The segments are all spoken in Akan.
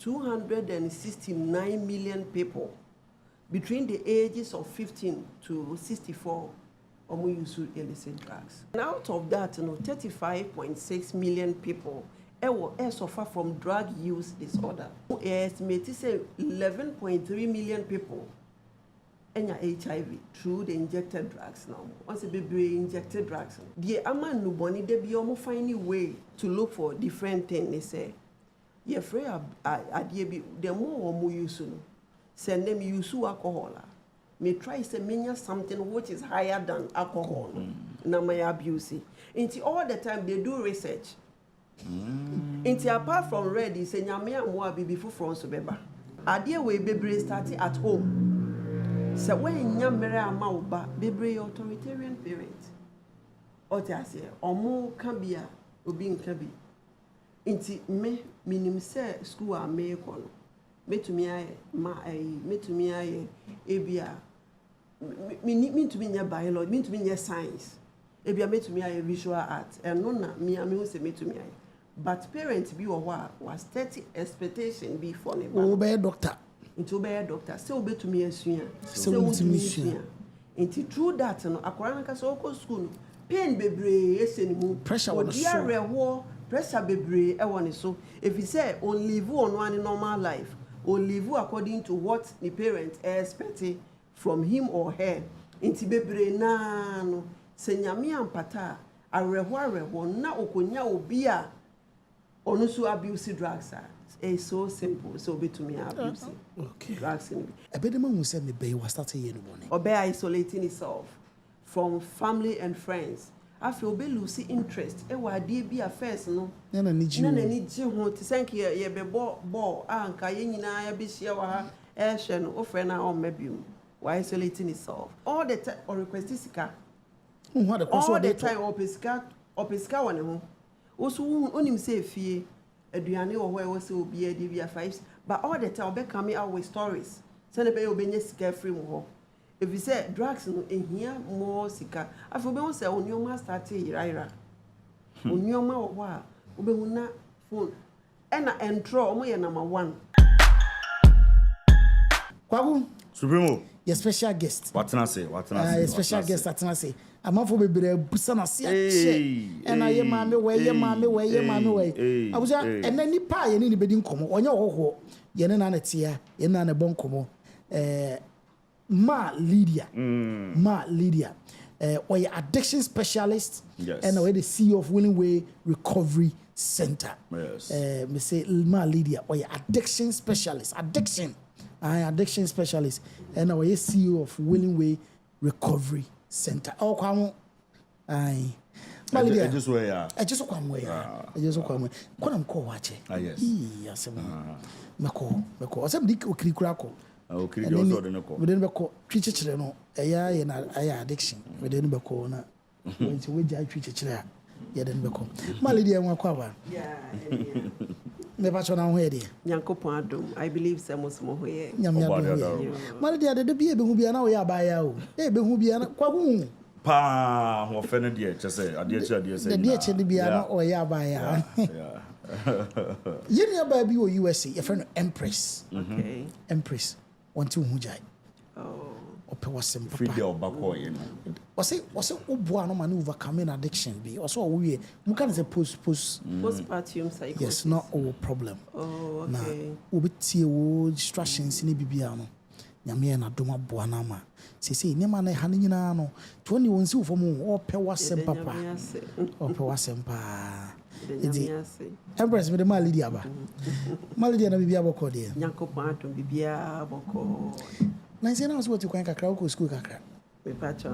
269 million people between the ages of 15 to 64 use illicit drugs. And out of that, 35.6 million people suffer from drug use disorder. Estimated say 11.3 million people HIV through the injected drugs now. Once a baby injected drugs, the aman no boni they be almost finding a way to look for different things. They say, you're afraid the more use send them use alcohol. May try to mean something which is higher than alcohol. Na my abuse. Into all the time they do research. Into apart from ready, say nyame amwa bibi fufron so beba. Adie we bebre starting at home. So when nyamere ama oba bebre authoritarian parent. Otiase omo kan bia obi nka bi. Inti me minim se school a me ko no. Metumi aye ma ayi metumi aye ebia me to be near biology, me to be near science. Ebia metumi aye visual art. And no na me who say metumi aye. But parents be or was 30 expectation be for me. Oh, be a doctor. Into be a doctor. Say obe to me a suya. Say to me suya. Into through that no akwara nka so school. Pain bebre esenimu. Pressure on so. Pressure bebre e won so. If you say on live on one normal life, or live according to what the parents expect from him or her. Into bebre na no. Se nyame ampata areho na okonya obia onu so abuse drugs it's so simple so be to me abuse drugs in ebedema hu say me be was start here no morning obe isolating itself from family and friends I feel be lose interest e wa de bi affairs no na ni ji ho te sank ye be ball anka ye nyina ya bi hia wa ha e hwe no o frɛ na o mabium why isolating itself all the time or request sika all the time opeska one ho also onim say fie aduane wo ho say obi ade bia 5 but all the time be coming out with stories say be obenya sika free mo ho if you say drugs no ehia more sika afi obe won say onioma start iraira onioma wo ho a obe hu na phone ena entro omo ye number 1 kwagu Supremo your special guest what can I say your special guest atena say amafo bebre busa na se ache ena ye maame we abuja ena nipa ye ni bedi nkomo onye hoho ye ne na na tia ye na na bon komo Madam Lydia or your addiction specialist and we the CEO of Willing Way Recovery Center. Yes. Me say Madam Lydia or your addiction specialist addiction specialist and we CEO of Willing Way Recovery Center. Oh, come on. I just way. Come watch. Yes. Yes. Mako. Asem dik okirikurako. Okay, we didn't be treated no. Aya na addiction. We didn't be call na. When we jai treated chira. Ya didn't be call. Madam Lydia wakwa. Yeah. Me ba chona ho ede. Nyankopon adom. I believe some mo ho ye. Madam Lydia de be hu bia na wo ya ba ya o. E be hu bia na kwagu. Pa ho fe na de che say ade say. De che de bia na o ya ba ya. Yeah. You near baby or USA, your friend Empress. Okay. Empress. Want to hujai. Oh. Ope was some free day of bako you know. Was it obo no man overcoming addiction be? Also we can say postpartum psychosis. Yes, not all problem. Oh, okay. Na obi tie wo distractions ni bibia no. Nyame na doma boa na ma. Sese ni ma na ha nyina no. To ni won si wo fom ope wasem papa. Ope wasem pa. Empress me the Madam Lydia ba. Madam Lydia na bibia boko de. Nyankopon atom bibia boko. Na say na so what you kan kakra ko school kakra. Me pacho.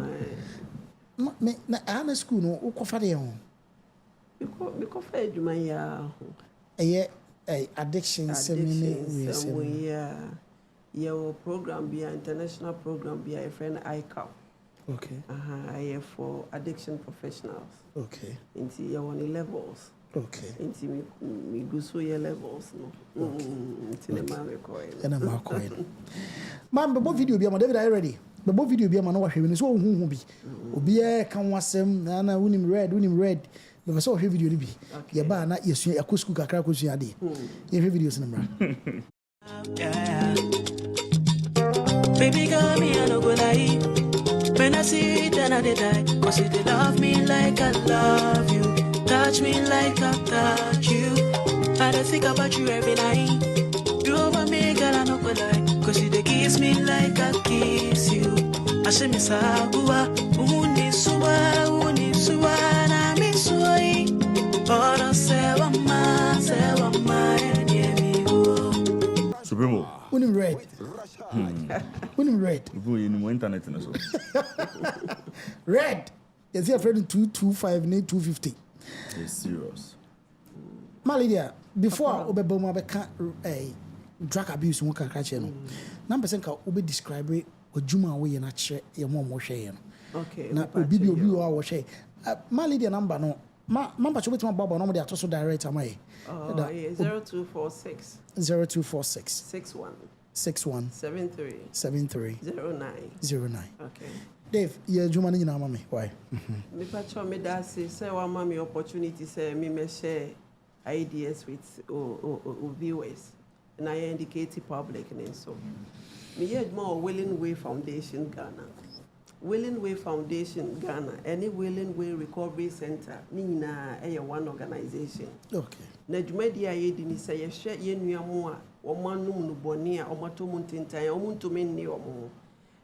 Me na ana school no ukofa de ho. Because fa adwuma ya ho. Addiction seminar. Yeah. Your program be an international program be a friend ICAP. Okay. I have for addiction professionals. Okay. Into your one levels. Okay. Into me go so your levels no. Into the man coin. And I'm coin. Man, but video be David are ready. But video be man no hwe ni so hu bi. Obi e kan wasem na unim red Me so video ni bi. Okay. Ye ba na yesu yakɔ school kakra kɔ sua de. Ye videos ni mra. Baby girl, me I no go lie. When I see it, then I dey die. Cause you dey love me like I love you. Touch me like I touch you. I dey think about you every night. You over me, girl, I no go lie. Cause you dey kiss me like I kiss you. I say me saguwa, uni suwa, na me suoi. Ora sewa ma, eni go. Supremo. Unim red. Unim red. Ibu yi ni internet na so. Red. Yes, your friend 225 ne 250. It's serious. Lydia, before obeboma beka drug abuse won kakra che no. Na person ka obe describe odwuma wo ye na kire ye mo hwe ye no. Okay. Na obi o wo hwe. Lydia number no. Mamba cho betima baba no mo de atoso direct amaye. Oh, yeah, 0246 0246 61 73 09. Okay. Dave, ye adwuma no nyina ma me. Why? Me pacho me da say wa ma me opportunity say me share ideas with viewers and I indicate the public and so me yet more Willing Way Foundation Ghana. Willing Way Foundation Ghana, any Willing Way Recovery Center, Nina, one organization. Okay. Najumedi aye di ni say ye share ye nuamu a omanum no boni a omato muntintan omuntumi nni omo.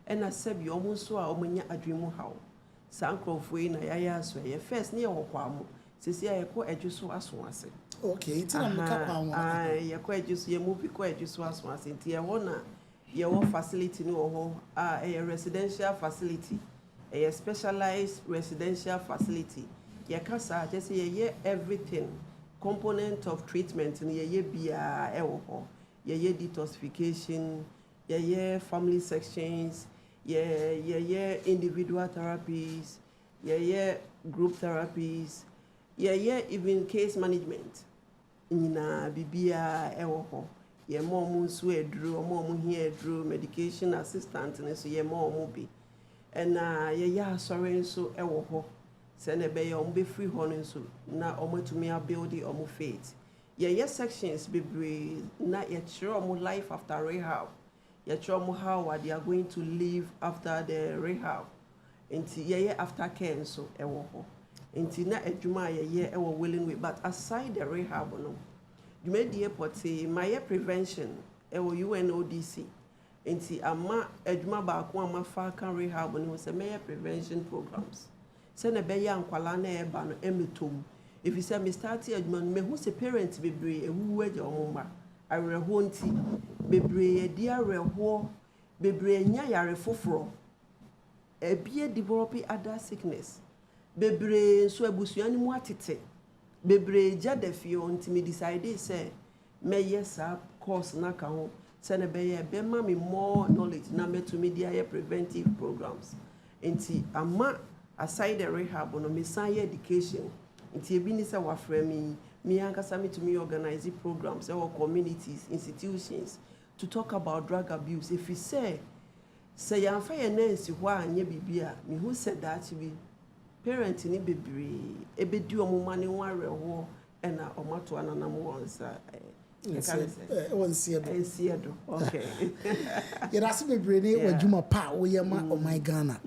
Ena sebi omo so a omanya adwemu hawo. Sankrofo yi na yaya so ye first ne ye hokwa mo. Sisi aye ko adwuso aso ase. Okay, it's na mka pa won. Ye ko adwuso ye movie ko adwuso aso ase nti ye wona ye wo facility no ho a residential facility. A specialized residential facility. Ye kasa just ye everything component of treatment in ye bia ye detoxification, ye family sections, ye individual therapies, ye group therapies, ye even case management. Nina bibia ye mom so edru mom here edru medication assistant and so ye mom be. And ye sorry so send a bay on be free honey so na to me a building or faith. Ye sections be brave, not yet sure more life after rehab. Yet sure more how they are going to live after the rehab. Until ye after care so until na ejuma ye willing way. But aside the rehab no, you made the airport say my prevention UNODC. Until ama ejuma ba ko ama fa kan rehab no was a mayor prevention programs. Send a beya and kwalana eba no emetom. If you say me start adwuma me who say parents bebre ewu waje omoma areho nti bebre edi areho bebre nya yare foforo ebie develop other sickness bebre so abusuani mu atete bebre jadafio nti me decide say me yes course na ka ho send a beya be ma me more knowledge na me to media preventive programs nti ama aside the rehab no me science education nti ebi ni say wa frame me ankasa me to me organize programs or communities institutions to talk about drug abuse. If you say yan fa ye nurse ho anya bibia me who said that be parent ni bebre ebedi omuma ne ware ho na omato ananam wonsa okay. Yeah, that's bebre ne wadwuma pa wo ye ma oh my Ghana.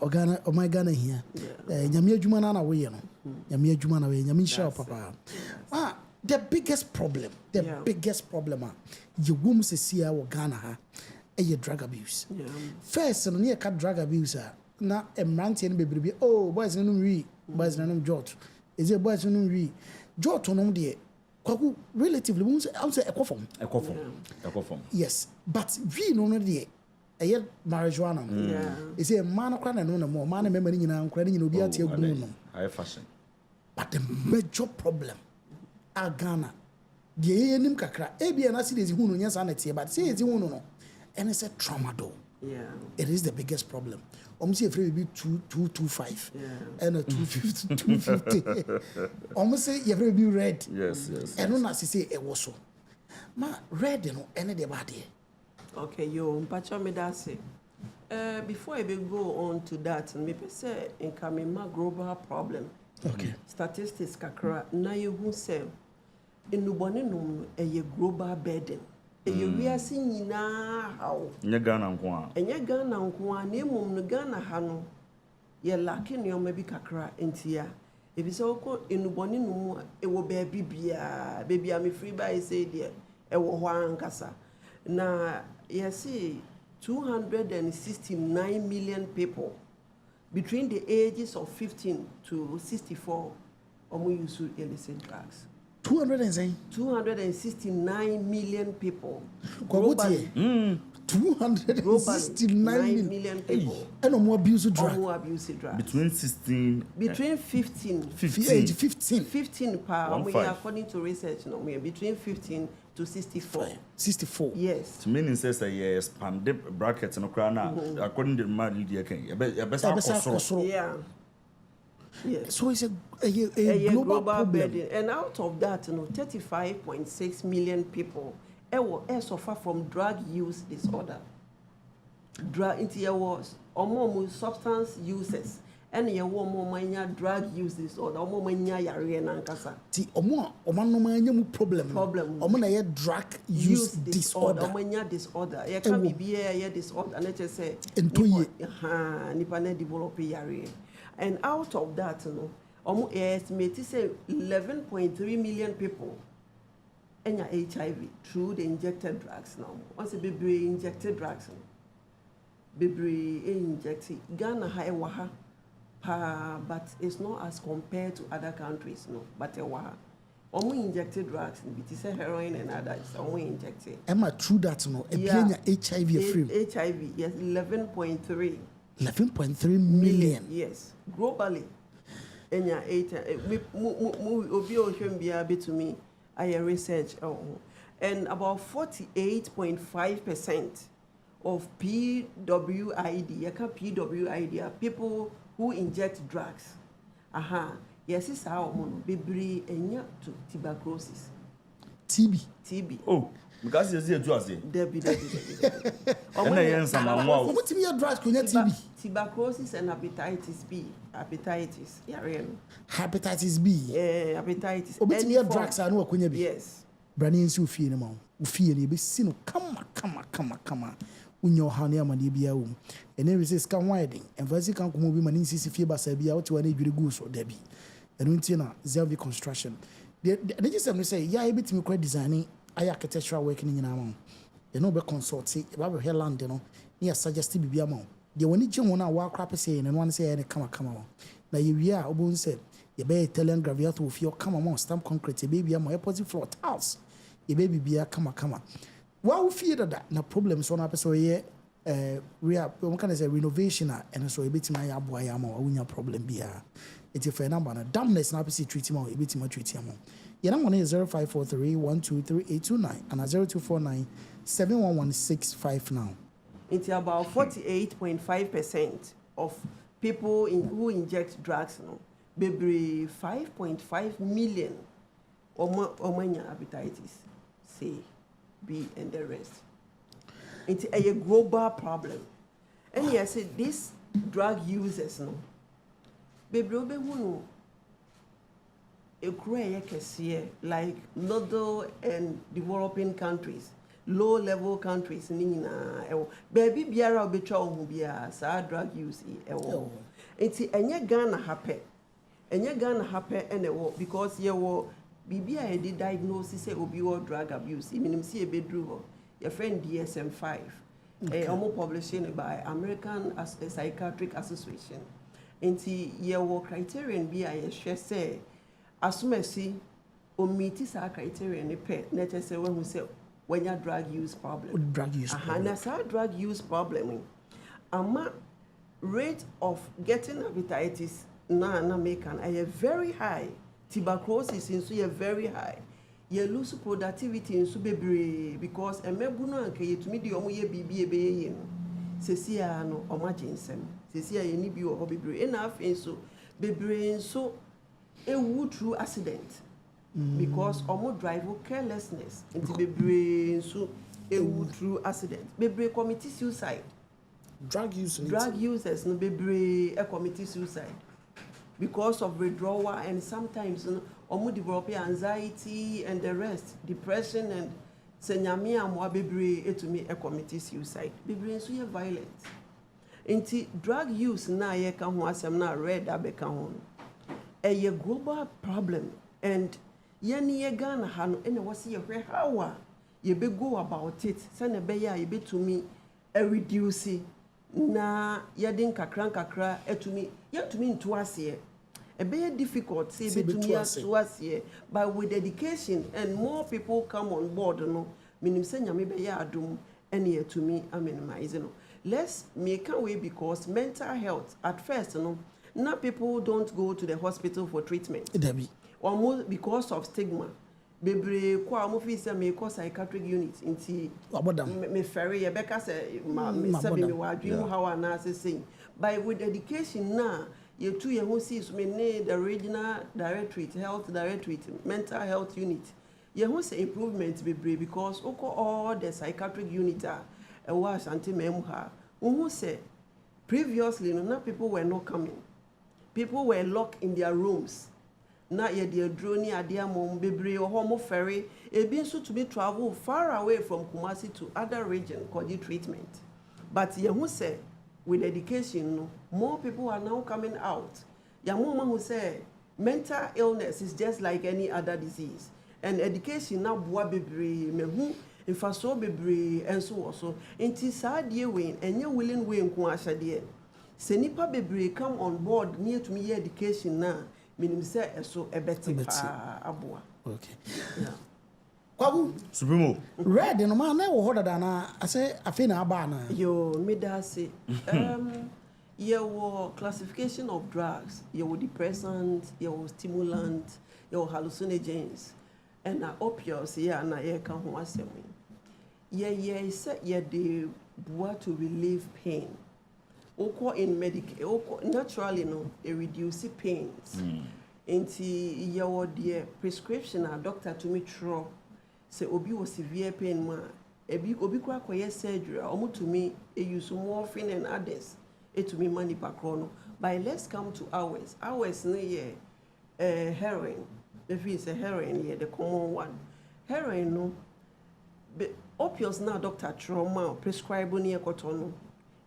Oh my Ghana here. Nyame adwuma na wo ye no. Nyame adwuma na wo ye nyame hia papa. The biggest problem, biggest problem you wom se sia wo Ghana ha drug abuse. First no ne ka drug abuse na emrante ne bebre oh boys no wi boys no jot. Is it boys no wi jot no de kwaku relatively we say ekofom yes but we no de marijuana is a man kra na no na mo man member nyina nkra nyina obi ate agu no high fashion but the major problem a Ghana de yenim kakra ebia na see hu no nyasa na tie but say hu no and it's a trauma though. It is the biggest problem. Almost every be 225 and a 250. Almost say every be red. Yes. And when I say it was so. Ma red you know any the body. Okay, yo, mpacho me that say. Before I go on to that, me say in coming my global problem Okay. Statistics kakra na yehu se enubone no eye global burden. Eye wiase nyina hawo. Nye Ghana nko a. Enye Ghana nko a na emom no Ghana ha no ye lake ne oma bi kakra entia. Ebi se okọ enubone no mu ewo baabi bia me free by say there ewo ho ankasa. Na yesi 269 million people between the ages of 15 to 64 use illicit drugs. 269 million people globally. 269 million people. And more abuse drugs. Between 16. Between 15. 15 per according to research. No, between 15 to 64. 64. Yes. To meaning says that expand the brackets no crana according to Madam Lydia can. Yeah. Yes. So it's a global problem. Burden. And out of that, 35.6 million people suffer from drug use disorder. Almost substance users. And you want drug use disorder. Problem. Drug use disorder. Disorder. You can be disorder. And let's say, and out of that, estimated say 11.3 million people enya HIV through the injected drugs now. Once a baby injected drugs, baby injected Ghana high waha, but it's not as compared to other countries, no. But a waha, injected drugs, it is heroin and others, injected. Am I true that no? Yeah. HIV free. HIV, yes, 11.3. 11.3 million. Yes, globally. Enya 8. Obi Oshembia be to me. I research. And about 48.5% of PWID are people who inject drugs. Yes, it's our baby enya to tuberculosis. TB. Oh. Because you see a drug. Debbie. Tuberculosis and hepatitis B. Hepatitis. Hepatitis B. Hepatitis. Obit me drugs are no kunya bi. Yes. Branin su fie no ma. U fie ni be sino kama. Unyo hane amane bia wo. Ene resist kan widen. Emphasize kan komo bi mani sisi fie basa bia wo te wa na edwire gu so Debbie. Eno nti na Zelvi construction. They just say yeah e bitimi kwa designing architectural work ni nyina ma. You know be consult e ba be land no. Ni suggest bibia ma. De woni gye ho na wa akra pese ne no an say ne kama ma. Na ye wi a obon say ye be Italian graviato of your kama ma stamp concrete baby am positive floor tiles. Ye baby bia kama. Wa wo fie dada na problem so na pese ye we can say renovation and so e bitimi ya aboa ya ma wa unya problem bia. It's a fair number na damness na pese treat ma e bitimi treat am. Your number is 0543-123-829 and 0249-711659 now. It's about 48.5% of people who inject drugs. Baby 5.5 million omanya hepatitis C, B, and the rest. It's a global problem. And yes, these drug users, baby like middle and developing countries, low-level countries, baby biara obetra ohu bia sa drug use It's enye Ghana happen and because bibi a di diagnosis say obi or drug abuse. Minim see ebedru ho. Your friend DSM-5. Almost published by American Psychiatric Association. Nti yewo criterion bi a ye say asumesi omiti sa criteria ne pe na say when we say when your drug use problem. Na sa drug use problem. Ama rate of getting hepatitis na make an very high. Tuberculosis is very high. You lose productivity in bebre because emebuno anke yetumi di omo ye bibi ebe ye no. Sesia no omaginsem. Sesia ye ni bi o bebre. Na afen so bebre so ewu through accident because omo drive carelessness into bebre so ewu through accident. Bebre commit suicide. Drug users no bebre commit suicide because of withdrawal, and sometimes develop anxiety and the rest, depression, and senyame amwa bebre etumi commit suicide. Bebre nso ye violent. Inti drug use na ye ka ho asem na red abeka ho. A global problem, and yeni ye Ghana ha no ene wasi ye hwe how ye be go about it. Sane be ya ye be to me reduce na ye din kakra etumi ye to me into ase. A very difficult say between to us here, but with dedication and more people come on board, no, meaning say nyame be ya adum any to me I minimize no. Let's make a way because mental health at first, now people don't go to the hospital for treatment. Almost because of stigma. Bebre kwa mo fi say me cause psychiatric unit inti me ferry ye beka say me sabi me wa dream how ana say by with education now you two ye who sees me need the regional directorate, health directorate, mental health unit. Ye who say improvement bebre because all the psychiatric unit are was anti memuha. Who say previously no people were not coming. People were locked in their rooms. Na ye de drone adia mom bebre or homo ferry e bin so to be travel far away from Kumasi to other region called treatment. But ye who say with education no, more people are now coming out. Ya mama who say mental illness is just like any other disease, and education now boa bebre me hu infaso bebre enso also enti sad ye win and you willing way nko ahade se nipa bebre come on board near to me education na minim say eso ebeti aboa. Okay. Yeah. Kwabu Supremo red no ma na wo hoda na ase afi na aba na yo me da say your classification of drugs, your depressants, your stimulants, your hallucinogens, and opioids, yeah, and I can once a week. Yeah, said yeah, they want to relieve pain. Oko in naturally, no, they reduce pains. Into your dear prescription, a doctor to me true, say obi was severe pain, ma, obi kwa surgery, omu to me, a use morphine and others. It to me money per chrono. But let's come to ours. Ours near heroin. If it's a heroin, yeah, the common one. Heroin no. But opioids now doctor trauma prescribe near cotton.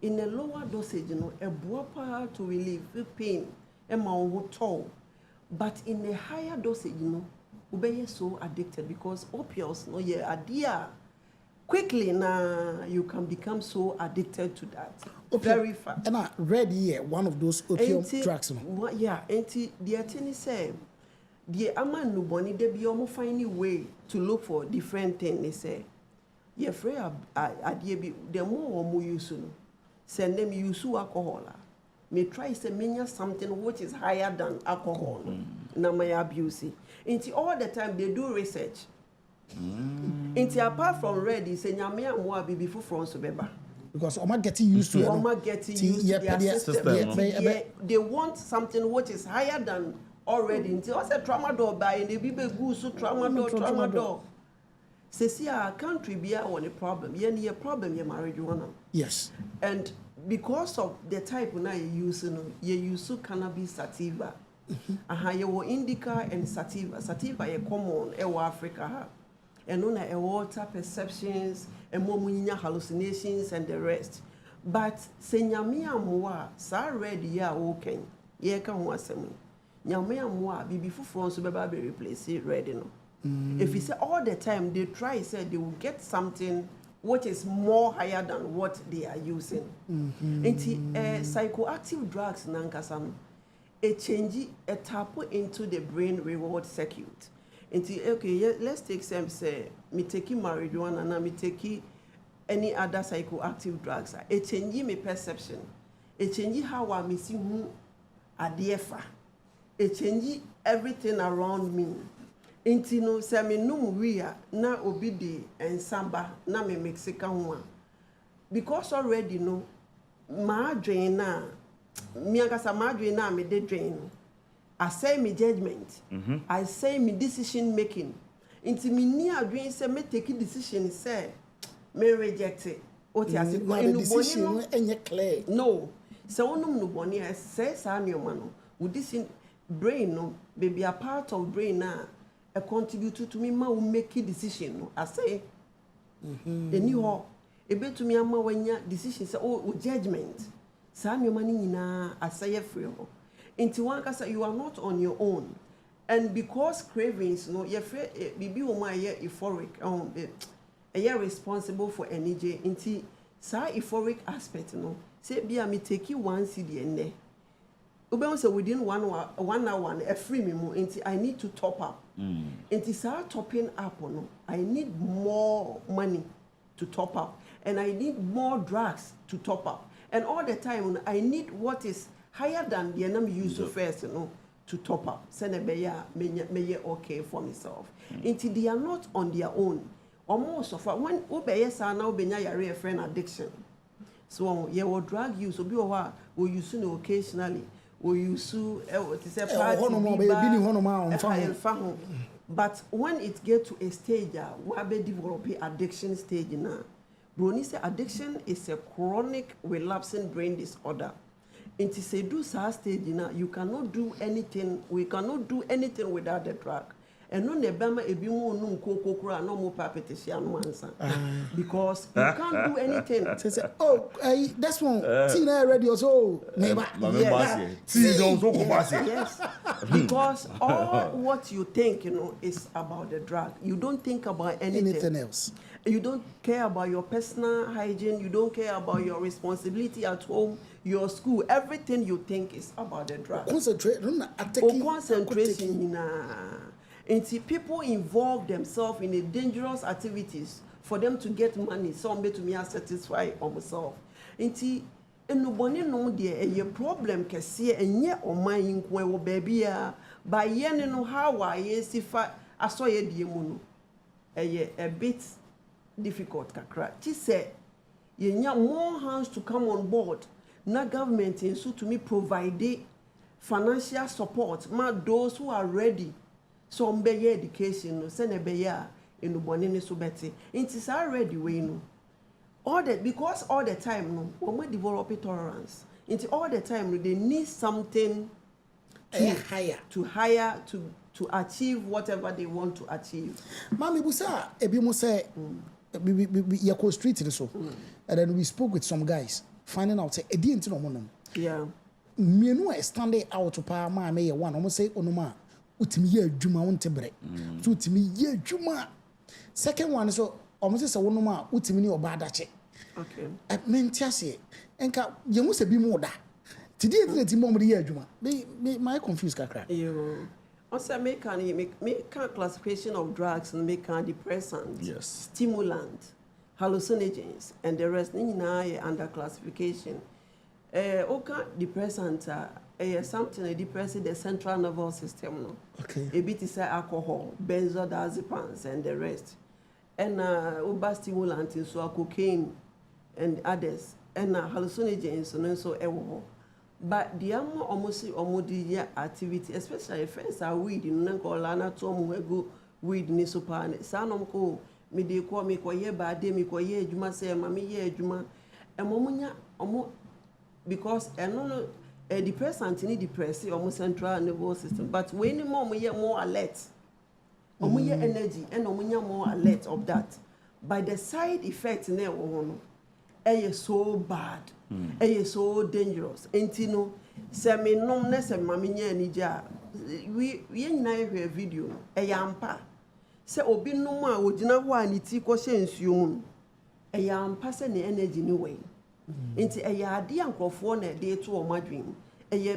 In a lower dosage, a buapa to relieve the pain, a man toll. But in a higher dosage, ube so addicted because opioids no yeah idea. Quickly now you can become so addicted to that. Very fast. And I read here one of those opium drugs. No? Yeah, and the attorney said the aman no boni they be almost finding a way to look for different things. They say, yeah, free the more or use no. Send them use alcohol. May try to mean something which is higher than alcohol. Na my abuse. And all the time they do research. Apart from ready, say nyame amwa be before France beba. Because Oma getting used to it. Oma getting used to their system. They want something which is higher than already. Until I said tramadol by and they be good so tramadol. Say see our country be on a problem. Ye problem your marijuana. Yes. And because of the type now you use cannabis sativa. You indica and sativa. Sativa is common in Africa. And on a water perceptions and more hallucinations and the rest. But say nyame amwa sa ready ya okay. Ye ka ho asem. Nyame amwa bibi fufuro so beba be replace ready no. If you say all the time they try say they will get something which is more higher than what they are using. Psychoactive drugs nankasam a change a tap into the brain reward circuit. Okay, let's take some say me taking marijuana and me taking any other psychoactive drugs. It change my perception. It change how I me see who adiefa. It change everything around me. Inti no say me num ria na obidi and samba na me Mexican one. Because already no ma drain na me akasa ma drain na me de drain. I say me judgment. I say me decision making. Into me near dream say me take a decision say me reject it. What you say? The decision ain't clear. No. So no boni I say sa ni omano. Would this brain no baby a part of brain na a contribute to me ma will make a decision no I say any ho e be to me ama wanya decision say oh judgment sa me mani nyina asay free ho into one kasa you are not on your own and because cravings no you free bibi wo ma ye euphoric responsible for energy into sa euphoric aspect no say bia me take you one CD and there Ube say within 1 hour a free me more I need to top up. Into start topping up no I need more money to top up and I need more drugs to top up and all the time I need what is higher than the enemy use first to top up. Send me okay for myself. Into they are not on their own. Almost of when Ube sa now be your friend addiction. So yeah, will drug use obi will use occasionally. We use to say but when it get to a stage where we develop addiction stage now, Bruni say addiction is a chronic relapsing brain disorder. It is a do stage now you cannot do anything. We cannot do anything without the drug. And no nebama ebi mo no nkoko kura no mo papetitia no ansa because you can't do anything. Say oh that's one tina radio so neighbor yes because all what you think is about the drug. You don't think about anything else. You don't care about your personal hygiene, you don't care about your responsibility at home, your school. Everything you think is about the drug. Concentration until people involve themselves in a dangerous activities for them to get money, some be to me are satisfied on myself. Until nobody know there a problem can see and yet on my inquire baby by yen no how I see I saw ye diamono a bit difficult kakra. She said ye more hands to come on board. Na government in so to me provide financial support ma those who are ready. So be education no send a beya in the bonini so better. It is already we know. All that because all the time no when we develop tolerance. Into all the time they need something to hire to achieve whatever they want to achieve. Mami busa ebi mo say we go street so. And then we spoke with some guys finding out say edi enti no mo no. Yeah. Mienu standing out to pa ma me ye one almost say onuma utimi ye adwuma wonte bre so utimi ye adwuma second one so almost say wonuma utimi ni oba adache okay mentiase enka ye mu se bi mu da tidi enti mo ye adwuma me my confused kakra yo also make classification of drugs and make depressants, yes, stimulant, hallucinogens and the rest under classification. Depressant something a depressing the central nervous system no. Okay. A bit is alcohol, benzodiazepines and the rest. And stimulant is so cocaine and others. And hallucinogens and so but the almost activity, especially friends are weed in Nankolana Tom go weed nisopan. Sanom ko me de ko me ko ye ba de me ko ye juma say mama ye juma. And momunya because a depressant need depress almost central nervous system. But when more ye more alert, more energy and more alert of that. By the side effect is so bad, is so dangerous. Entino, se me nom ne se maminya nija. We na video yampa. Se obi no ma ojina ho aniti ko hyensuom. Yampa se ne energy ni way. Enti ade ankofo na de to o madwin.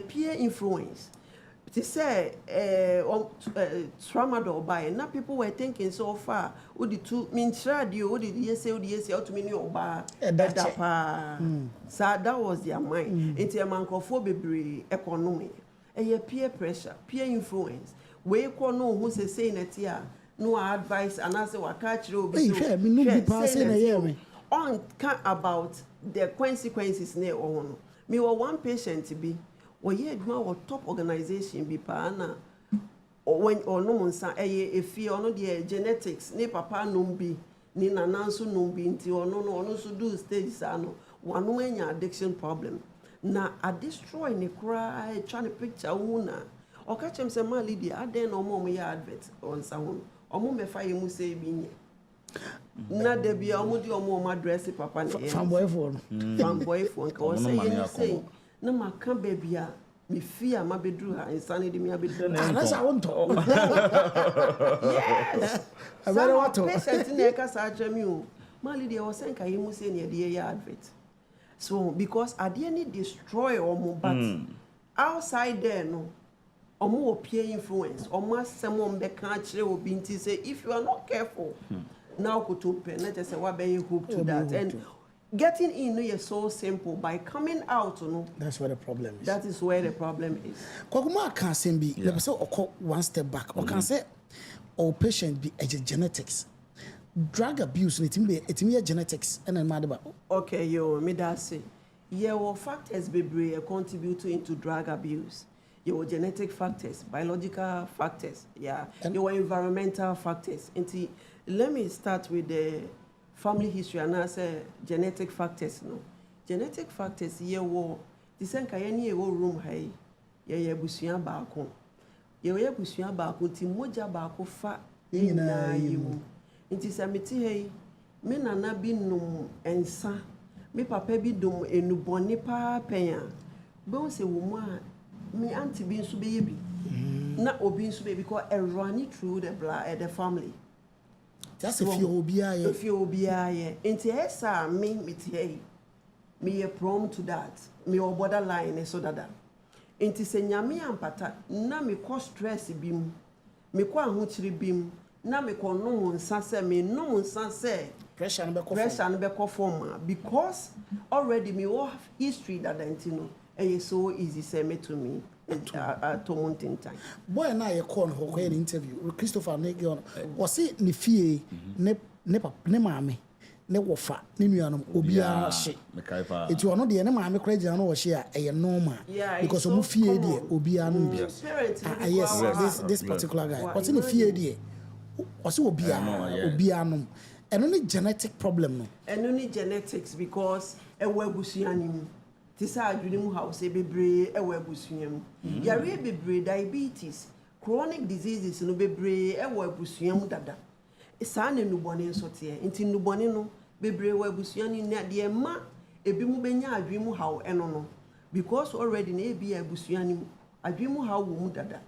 Peer influence. To say tramadol by now people were thinking so far would two mean radio would say out to me oba so that was their mind. It's a mancophobic economy. Peer pressure, peer influence. We no who say that here no advice and as we catch you on about the consequences near on. Me were one patient to be or top organization be pana when or no monsa a fear or no the genetics ne papa no be ni nananso no be nti or no so do stages ano one when addiction problem na a destroy ne cry trying to picture una or catch him say Madam Lydia, I then no more ya advert on someone. Or more me fire mu say be na there be amudi or more dress papa fanboy phone. Fanboy phone. Cause say no ma can baby me fear my bedroom and sanity me a bedroom. That's I want to. Yes. I better want to. Patient in Eka Sajamiu. Madam Lydia was saying can you say near the advert. So because I didn't destroy or more but outside there no. Or more peer influence, or must someone be country or binti say if you are not careful, now go to open. Let us say what be hope to that. And getting in is so simple by coming out, That's where the problem is. That is where the problem is. Kwaguma can say be let say one step back or can say or patient be genetics. Drug abuse it be genetics and then mad. Okay, yo, me that say. Yeah, factors be contribute into drug abuse. Your genetic factors, biological factors, your environmental factors. And let me start with the family history and I say genetic factors. No, genetic factors. The same kayeni room high. Busuya baako. Busuya baako. Ti moja baako fa ina yimu. Inti samiti hey. Me nana bi num ensa. Me papa bi dum enuboni pa penya. Bon se woman. Me auntie being so baby, not obeying so baby because a running through the blood the family. That's if you obey. If you obey, into esa me a prone to that. Me or borderline so that. Into se nyami ampata na me cause stress bim, me kwa hunchiri bim, na me kwa no nsanse me no nsanse. Pressure and be form because already me have history that know. It's so easy say me to me at mountain time. Boy and I call her an interview with Christopher Negon was it ni fie ne mame ne wofa ne nuanom obia hye it you are not the mame crazy no wo hye a normal because omu fie de obia no bi yes this particular guy was in fie de was obia no and only genetic problem no and only genetics because e wa busuanim tisa adwene mu house bebre e wa busuam yare bebre diabetes chronic diseases no bebre e wa busuam dada isa na nubone nso te nti nubone no bebre wa busuani na de ma ebi mu benya adwene mu haw eno no because already na ebi abusuani mu adwene mu haw wo mu dada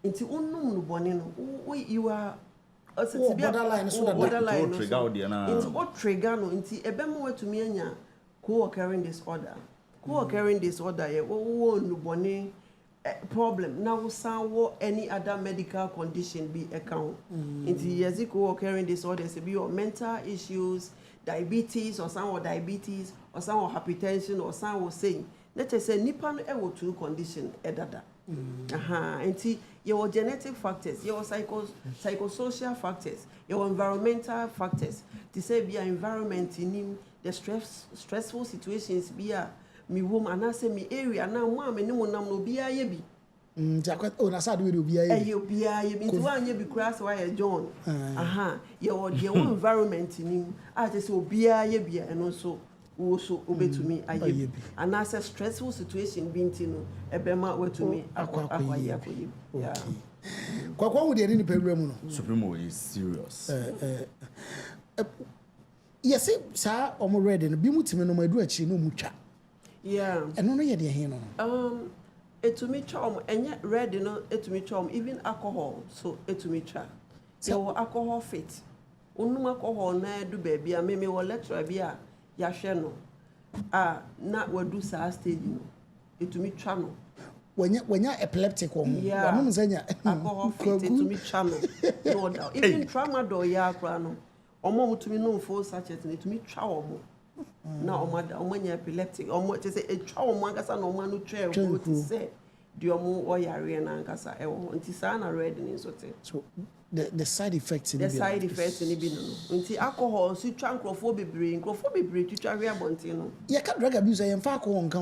nti onnum nubone no you are borderline so that borderline trigger na nti o trigger no nti ebe mu watumi anya co-occurring disorder co-occurring disorder ye wo nubone problem now wo any other medical condition be account nti yes co-occurring disorders be your mental issues diabetes or some diabetes or some hypertension or some saying let us say nipa no e wo two condition edada nti your genetic factors your psychosocial factors your environmental factors to say be environment in the stressful situations be me wom anase me area na mo am ne mo nam no bia ye bi na sad we bia ye e bia ye bi nti wan ye bi cross why John your environment ni a just obia ye bia eno so wo so obetumi aye anase stressful situation bi nti no ebema wetumi akwaye yeah kwakwa wo de ni pewura mu no Supremo is serious yes sa omo ready no bi mutimi no madu achi no mutwa yeah eno no ye de he no etumi chom enye ready no etumi chom even alcohol so etumi twa so alcohol fit onum alcohol na do ba bia me wo lecture bia ya hwe no na wadu sa stage no etumi twa no wanya epileptic wo wanum zanya alcohol fit etumi twa no no doubt even tramadol ya akra no omo mutumi no full sachet no etumi twa wo na omanya epileptic omo te say etwa omo ankasa na omo anu twa wo ti say di omo oyare na ankasa ewo nti sa na red ni so te so the side effects ni bi no nti alcohol so twa nkrofo bebre twitwa hwe abonte no ye ka drug abuse ye mfa alcohol nka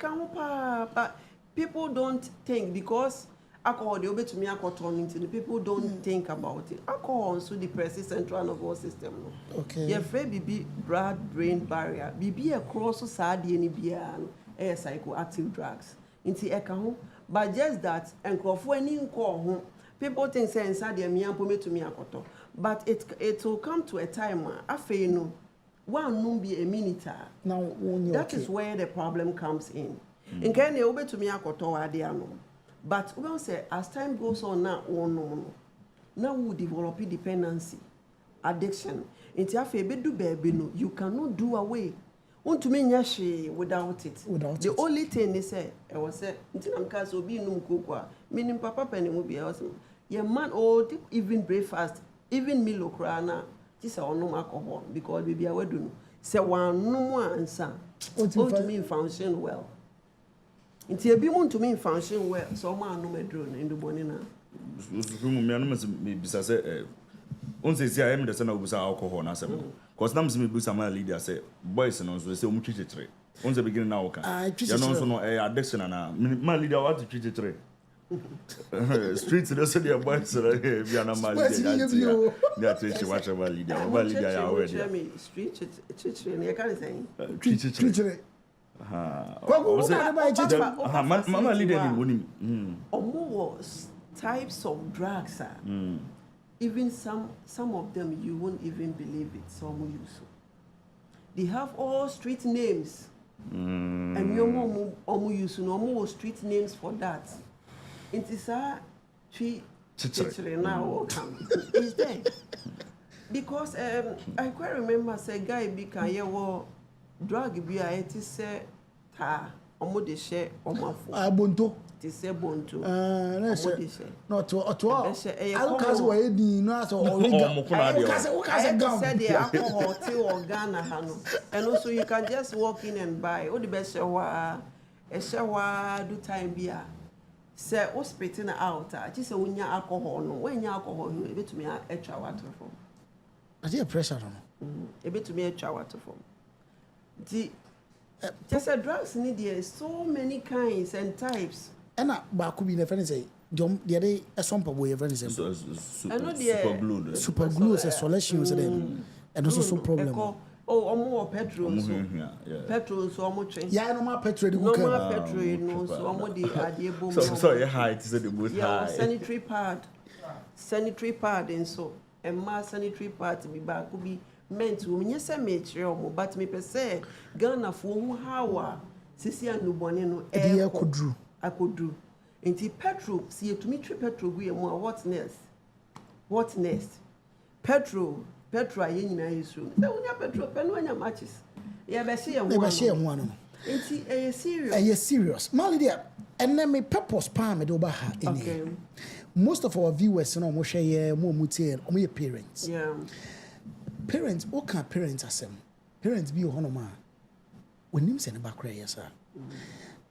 ho but people don't think because alcohol they obetumi akoton into the people don't think about it. Alcohol so depresses central nervous system no. Okay. Your friend bibi blood brain barrier bibi across so sad any bia no psychoactive drugs. Inti eka ho but just that and people think say inside the miampo to me akoto, but it will come to a time after you know one no be a minute. Now that is where the problem comes in. In Kenya obe to me akoto ade ano, but we don't say as time goes on now we develop dependency, addiction. Inti afa ebedu baby no, you cannot do away. To me nyashi without it. The only thing they say, I was say, until I'm cast obi num kokwa, meaning papa penny will be awesome. Your man old even breakfast, even meal okrana, this are no alcohol because we be away do. Say one no more answer. To me function well. Until you be want to me function well, so man no me drone in the bonina. Maybe say once say I am the son of alcohol na say because nam se me bu Madam Lydia say boys no so say treat once beginning now can you know so no addiction na Madam Lydia what to treat streets they say their boys be na Madam Lydia they treat watch Madam Lydia ya already street you can say treat Madam Lydia ni woni almost types of drugs are even some of them you won't even believe it. Some use. They have all street names, and you more use no street names for that. It is a tree now come is there because I quite remember say guy be can you drug be a it is say ta omo de share omo abonto ti se bonto no to alcas we di no aso original I said the alcohol ti organa hano and also you can just walk in and buy o the best wa e do time bia say o spitting out ti say wonya alcohol no wonya alcohol no e betumi atwa water from ati pressure no e betumi atwa water from the just a drugs need there so many kinds and types. And ba could be the friend say Jom the other a swamp boy a friend say super glue is a solution then and also some problem. More petrol so almost change. Yeah, no more petrol no more petrol no so almost the adebo so your height is the most high sanitary pad and so and mass sanitary pad to be back could be meant to me say material but me per se Ghana for who how sisi anu bone no e akodru enti petrol see to me trip petrol go emu what next petrol aye nyina yesu say unya petrol pe no anya matches ye be share ho no enti e serious Lydia and me purpose pa me do ba ha any most of our viewers no mo hwe ye mo tie o me parents parents o can parents asem parents be honoma when him say na back right sir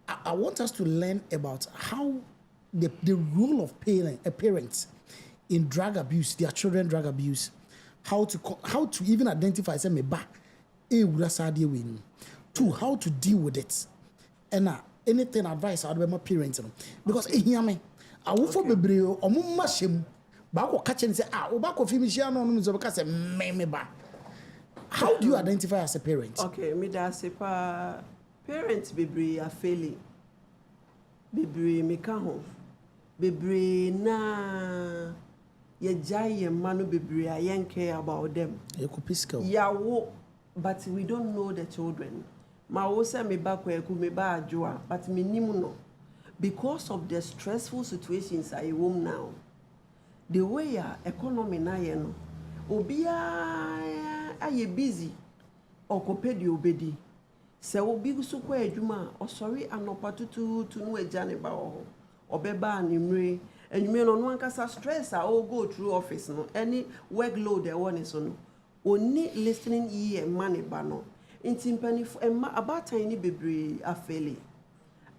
I want us to learn about how the role of parents in drug abuse, their children drug abuse, how to even identify say me back two, how to deal with it, and anything advice I'd be my parents because hear me I will for bebre omo mashem ba ko catch and say o ba ko finish ya no so because me ba. How do you identify as a parent? Okay, me da say pa parents bebre are failing. Bebre me ka ho. Bebre na ye jai ye manu bebre a yen care about them. You could piscal. Yeah, but we don't know the children. Ma wo say me ba kwa ku me ba adwoa, but me nim no. Because of the stressful situations I am now. The way ya economy na ye no. Obia aye busy okopedi obedi se obi so kwa adwuma osori anopa tutu no agya ne ba ho obeba animre enwume no no ankasa stress a o go through office no any workload e won so no oni listening ear man ba no ntimpani emma abatan ni bebre afeli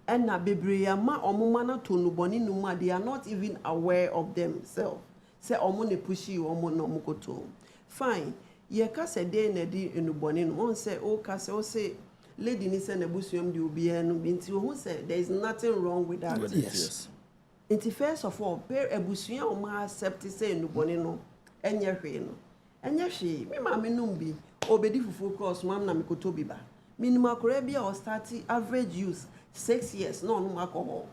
enna bebre ama omuma na tonuboni numa they are not even aware of themselves say omo ne pushi omo no mukoto fine ye ka se dey na di enuboni no on say o ka se o say lady ni say na busuam di obi enu binti o say there is nothing wrong with that. Yes. Inti first of all pair ebusuam o ma accept say enuboni no enye hwe no enye hwe me ma me num bi obedi fufu cross mam na mikoto bi ba minimum akora bia o start average use 6 years no alcohol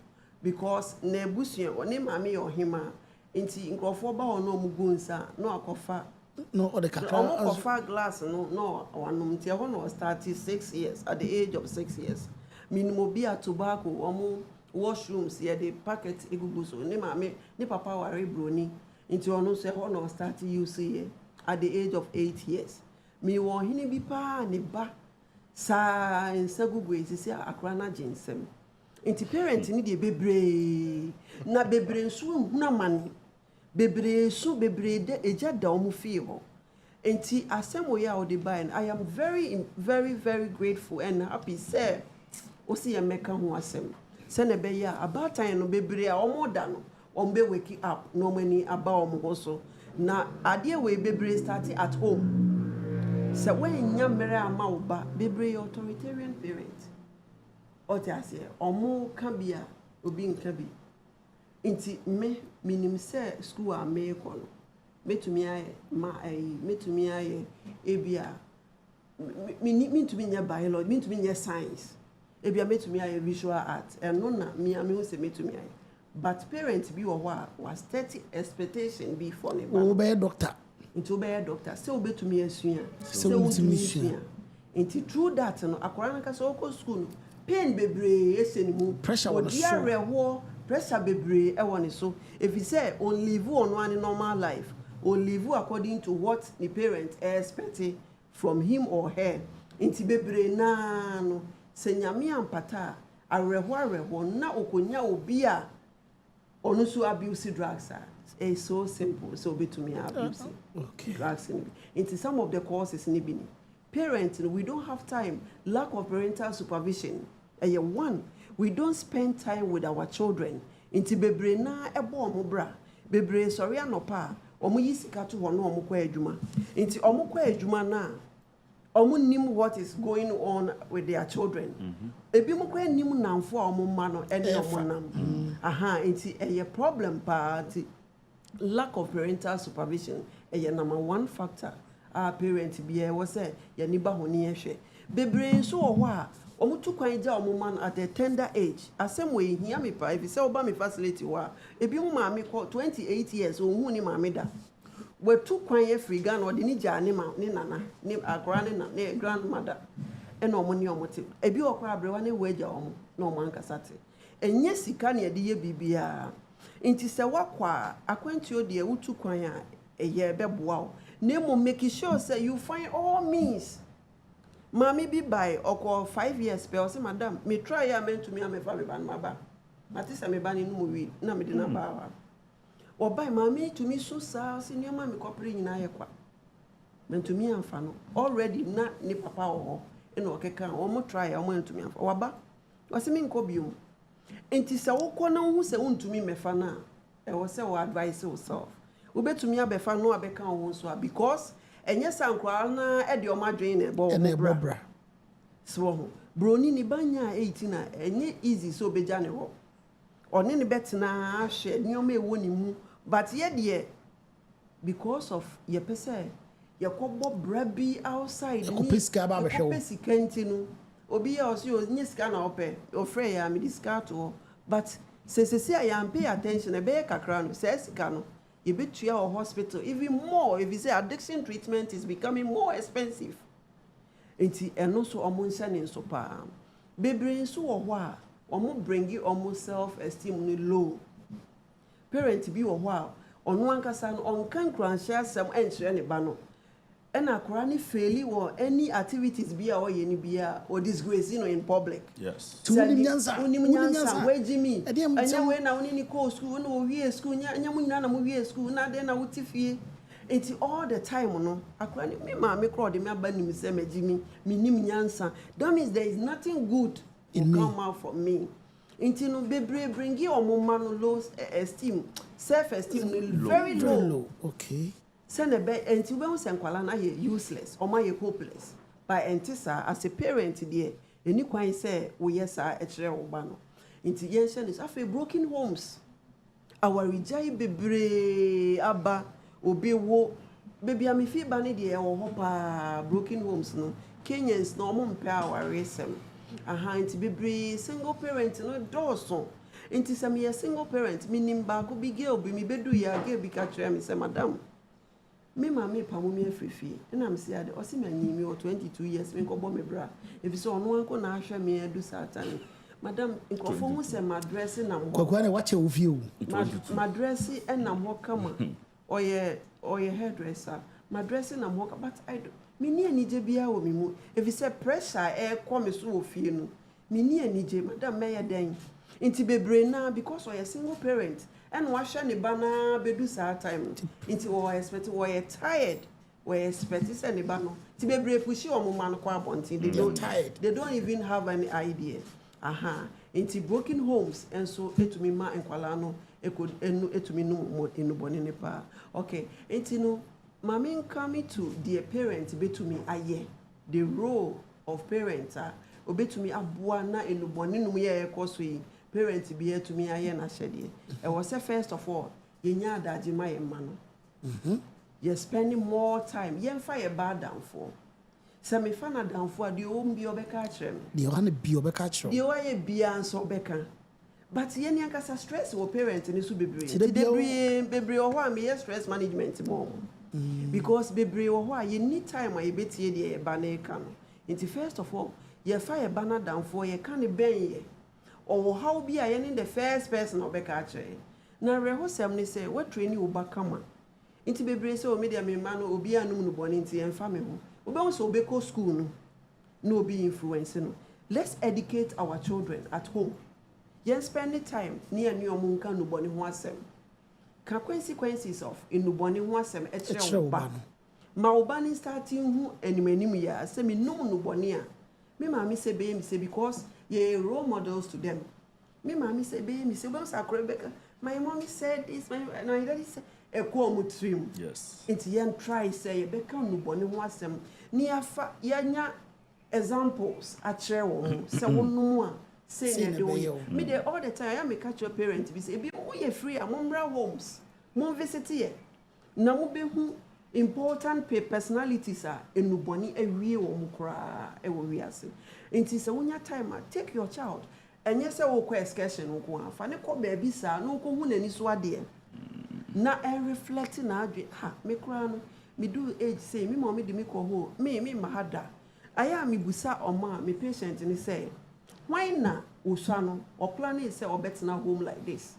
because na ebusuan one maame or hima nti nkrofo ba ono mugu nsa no akofa no or the kakra akofa glass no wanom nti ho no start 6 years at the age of 6 years minimum bia tobacco omo washrooms here the packet egugu so ne maame ne papa ware broni nti ono so ho no start use here at the age of 8 years mi wo hini bi pa ne ba sa ensagugu esisi akra na ginsem nti parent ni de bebre na bebre nso huna mane bebre so bebre de eja da omu fie ho nti asemo ya o de buy I am very very very grateful and happy say osi ya meka ho asem se na be ya about time no bebre a omo da no ombe wake up no many aba omo ho so na ade we bebre start at home se when nya mere ama wo ba bebre authoritarian parent otiase omo kan bia obi nka bi nti minim se school a me ko no metumi aye metumi aye ebia metumi nya biology metumi nya science ebia metumi aye visual art eno na me hu se metumi aye but parents bi wo ho was 30 expectation be for ne ba wo be doctor nti wo be doctor se obetumi asua se obetumi asua nti through that no akora na ka so ko school no pain bebre esenimu pressure on so pressure bebre e won so if you say on live on one normal life or live according to what the parent expect from him or her inti bebre na no senyame ampata areho na okonya obi a onu so abuse drugs are so simple so betumi abuse drugs inti some of the causes ni bini parents, we don't have time. Lack of parental supervision. One, we don't spend time with our children. Inti bebre na ebo omo bra. Bebre sorry anopa. Omo yisika to hono omo kwa ejuma. Inti omo kwa ejuma na. Omo nim what is going on with their children. Ebi mo kwa nim namfo omo ma no ene omo nam. Aha, inti eye problem party. Lack of parental supervision. Number one factor. Our parents be was say ya niba honi ehwe bebre so wo a omutu kwan ja omuman at a tender age asem we hia me pa if say oba me facility wa ebi mu ma me 28 years ohun ni ma me da we tu kwan ye free gan odi ni ja ni ma ni nana ni akra ni na ne grandmother e no omo ni omote ebi okra abrewa ne weja omo na omo ankasate enye sika na de ye bibia nti se wakwa akwantuo de wutu kwan a eye beboa o Nemo make sure say you find all means. Mommy be by or 5 years per say madam me try ya meant to me am fa me ban maba. Matisa me ban no wi na me de na ba. Or by mommy to me so sa senior mammy copri nyina ye kwa. Meant to me am fa no. Already na ni papa o e no keka o mo try ya o meant to me am fa. Waba. Wase me nko biom. Enti se wo ko na hu se untumi me fa na. E wo se wo advise yourself. Ubetumi abefa no abeka wo so because enye sankwa na e de o madwen na ebo bra so ho broni ni banya 18 na enye easy so beja ne ho oni ni betina ahwe ni o ma ewo ni mu but ye de because of ye pese ye kobo bra bi outside ni pesika ba behwe wo pesika ntinu obi ya osi o nye sika na ope o frɛ ya me disca to but se ya pay attention e be kakra no se sika no you be to your hospital even more if you say addiction treatment is becoming more expensive. Enti eno so omo nsa ne so pa. Bebre so wo ho a omo bring you almost self esteem ni low. Parent bi wo ho a ono ankasa no onkan kranhia sem enhire ne ba no. Ena akora ni faili wo any activities bi a wo ye ni bia or disgrace in public. Yes. Unim nyansa we jimi anya we na woni ni ko school na wo wie school nya mu nyina na mo wie school na de na wuti fie enti all the time no akora ni me ma me kro de me aba nim se ma jimi me nim nyansa that means there is nothing good in come out for me enti no bebre bring you omoma no low esteem self esteem very low. Okay. Send a bed and to be na ye useless or my hopeless. By antisa as a parent dear, any quite say, oh yes, I a chair or bano. Integration is after broken homes. Our rejai bebre abba obe wo baby ami fi bani dear or hopa broken homes no. Kenyans no mum power race. Aha inti bebre single parent no dorso. Inti some a single parent, meaning back be girl, be me bedu ya, girl be catcher, me say, Madam. Me mammy pamumi free fee, and I'm saying, or see me or 22 years, me go bomb me bra. If it's on one can usher me do Satan. Madam, in conform say my dressing and watch your view. My dressing and I'm walk come or your hairdresser. My dressing and walk, but I do. Me near Nijabia or me. If it's a pressure, air come so few. Me near Nij, Madam Mayor Dane. Into be brain now because we're a single parent. And wash any banner be do sa time. Into what I expect, we're tired. We're expecting any banner. To be brave, push your man quabonting. They don't tired. They don't even have any idea. Aha. Into broken homes and so it to me ma and Qualano, it could it to me no more in the Boninepa. Okay. Into no, mammy coming to dear parents be to me a year. The role of parents are obey to me a buana in the Boninu year cosway. Parents be here to me a year na shady. I was a first of all, you know that you my man. You're spending more time. You're fire bad down for. Some fan are down for the own be obecatcher. The one be obecatcher. The way be answer becker. But yen yankasa stress or parents and it should be brave. Baby or why me stress management more. Because baby or why you need time I bet ye the banner can. Into first of all, you fire banner down for you can't bang ye. Or how be I in the first person of Beccache? Now, Rehosam say, what training will back come? Into baby so media me man will be a no born into and family. We also be school no be influencing. Let's educate our children at home. Yes, spend the time near New Munka no bonny wasem. Consequences of in no bonny wasem extra ban. Maubani starting who and many years, semi no bonia. Me mammy say baby say because ye role models to them. Me mammy say baby say well Rebecca. My mommy said this, my daddy said a quam trim. Yes. It's young try say Rebecca no bonny wasem. Near yanya examples at share one. So one more. Say me there all the time. I may catch your parents. Be say be we free among homes. More visit here. Now be who important personalities are in nobody a real mukra e we ase. Inti se wonya time take your child. Enye se wo kwa excursion wo fa ne ko baby sa no ko hu nani so ade. Na e reflect na adwe ha me kra no me do age say me mom me de me ko ho me mahada. Aya me busa oma me patient ni say why na uswa no o plan is say obetina home like this.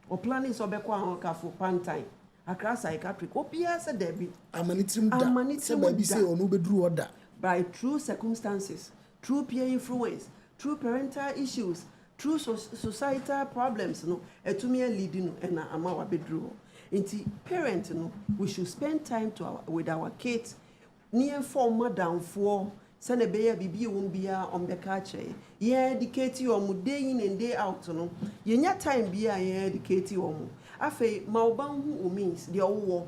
O plan is obekwa anka for pantai. Akra psychiatric opia said Debbie amanitim da say baby say onu bedru order by true circumstances, true peer influence, true parental issues, true societal problems no etumi leading no na amawa bedru. Inti parent no we should spend time with our kids near form down for send a bear bibi won't be on the catcher. Yeah, educate you on day in and day out no. Yenya time be educate you on. Afe mauban who means the war.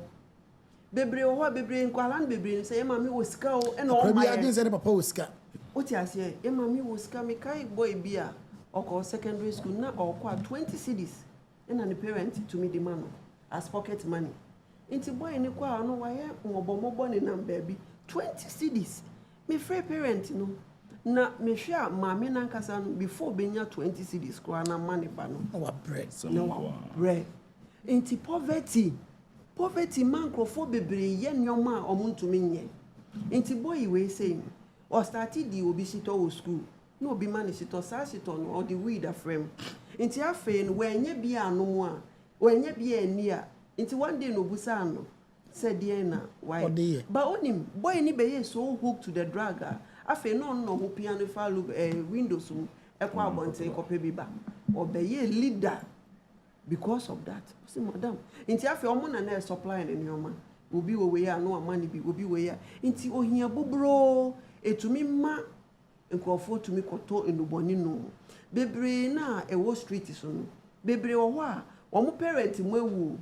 Bebre or bebre in Kwalan bebre say mammy was scow and all my ideas and papa was scar. What I say, mammy was scar boy beer or call secondary school now or quite 20 cities and an parent to me the man as pocket money. Into boy in the choir no why more bonny and baby 20 cities. Me free parent no. Na me share mammy nankasan before being 20 cities kwana money bano. Our bread. No bread. Inti poverty man crofo bebre yen yoma omuntumi nye. Inti boy we saying or started the obisito o school. No be man shito sa shito no or the weed a frame. Inti afen when ye be no more. When ye be near. Inti one day no busano. Said Diana, why? But on him, boy ni be so hooked to the drugger. Afe no who piano follow windows a quabonte copy biba. Or be ye leader. Because of that, see, madam, into afi omo na na supply in your man. Obi we ya no money be obi we ya. Into ohia bubro etumi ma nkrofo tumi koto enuboni no. Bebre na ewo street so no. Bebre wo ho a omo parent mu ewu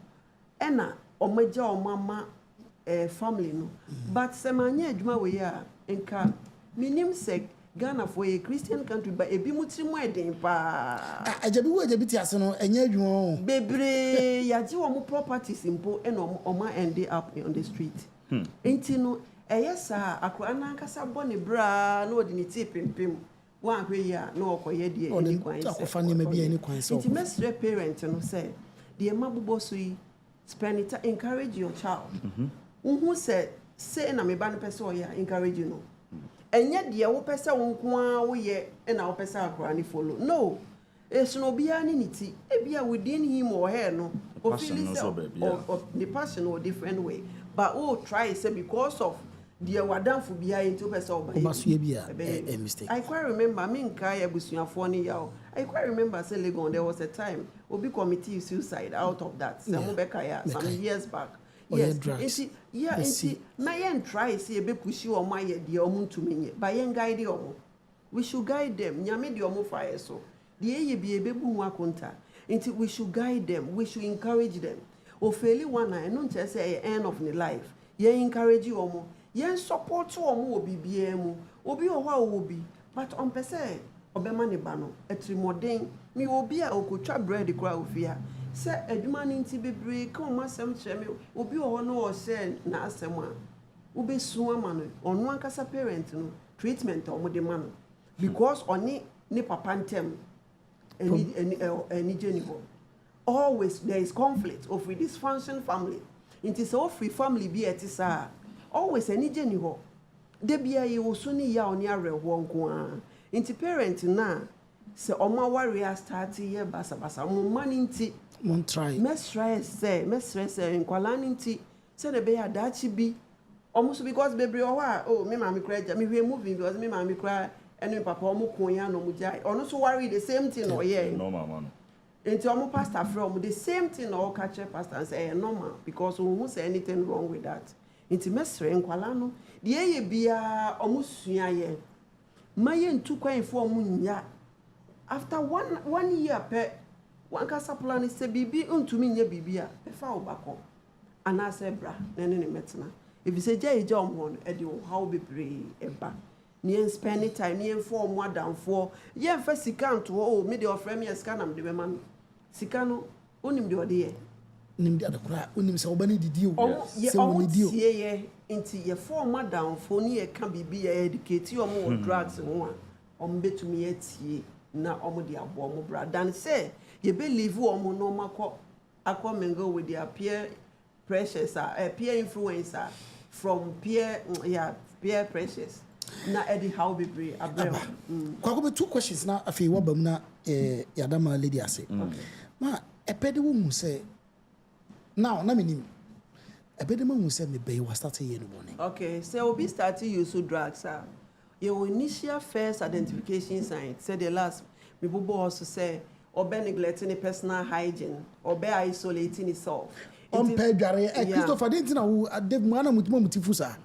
e na omaja omama family no. But semanya adwuma we ya enka minim sek Ghana for a Christian country, but a bimutrimu eden pa. Ajabi ti ase no enye adwuma. Bebre yaji omo properties impo and oma end up on the street. Enti no eyesa akwa na nkasa bone bra na odi ni ti pimpim. one way ya no okoye de Or any the kwan akofani maybe any kwan so. It must parent no say the mabubo so spend it encourage your child. Who said say na me ba no pese oya encourage you no. Enye de wo pese wo nko wo ye na wo pese akora ni follow. No. It's no be any niti. Ebia within him or her no. Or feel the passion or different way. But try say because of the wadanfo bia into person by a mistake. I quite remember me nkai abusuafo ni yawo. I quite remember say Legon there was a time obi committee suicide out of that. Some years back. Yes, my end try say be push you on my the omun to me. By yen guide omo. We should guide them. Nyame the omo fire so. The ye be bebu wakonta. Until we should guide them. We should encourage them. O fairly one I don't just say end of the life. Ye encourage you omo. Ye support you omo obi biemu. Obi owa obi. But on pese obema ne bano. Etrimodin. Mi obi a okutwa bread kra ofia. Se adwuma ni nti bebre ka o masem kyerɛ me obi oho no o se na asem a obesu ama no ono ankasa parent no treatment o mo de ma no because oni ne papa ntem any genital. Always there is conflict of with dysfunction family. It is all free family be at always any genital. De bia ye osuni ya oni arewo nko inti parent na se oma warrior start ye basa mo mani nti mon try stress nkwala nti se de be ya dachi bi almost because baby me mama cry me we moving because me mama cry and papa omo konya no mujai ono so worry the same thing or yeah normal man enti omo pastor from the same thing or catch pastor and say normal because we won't say anything wrong with that enti mesre nkwala no de ye bia omo sua ye maye ntu kwan fo omo nya after one year per one kasa plan say bibi untumi nya bibia e fa obako ana say bra na ne metena if you say jay jom hon e de how be pray eba ni spend time ni for more than for ye fa sika nto me de ofre me sika na me de be man sika no onim de ode ye nim de adakura onim se obani didi o se woni di o ye nti ye for more than for ni ye ka bibi ye educate o mo drugs ho a o mbetumi atie na o mo de abo mo bra dan say ye believe o mo no makọ mingle with their peer pressures peer influencer from peer pressures na Eddie how be brave abrewa kwako be two questions na afi wa bam na Madam Lydia say ma epede wo hu say now na menim epede ma hu say me be wa start here no bone okay so we start to use drugs your initial first identification sign say the last me bobo also say obe neglecting the personal hygiene obe isolating itself on pedare Christopher didn't know Dave mana mutifu sa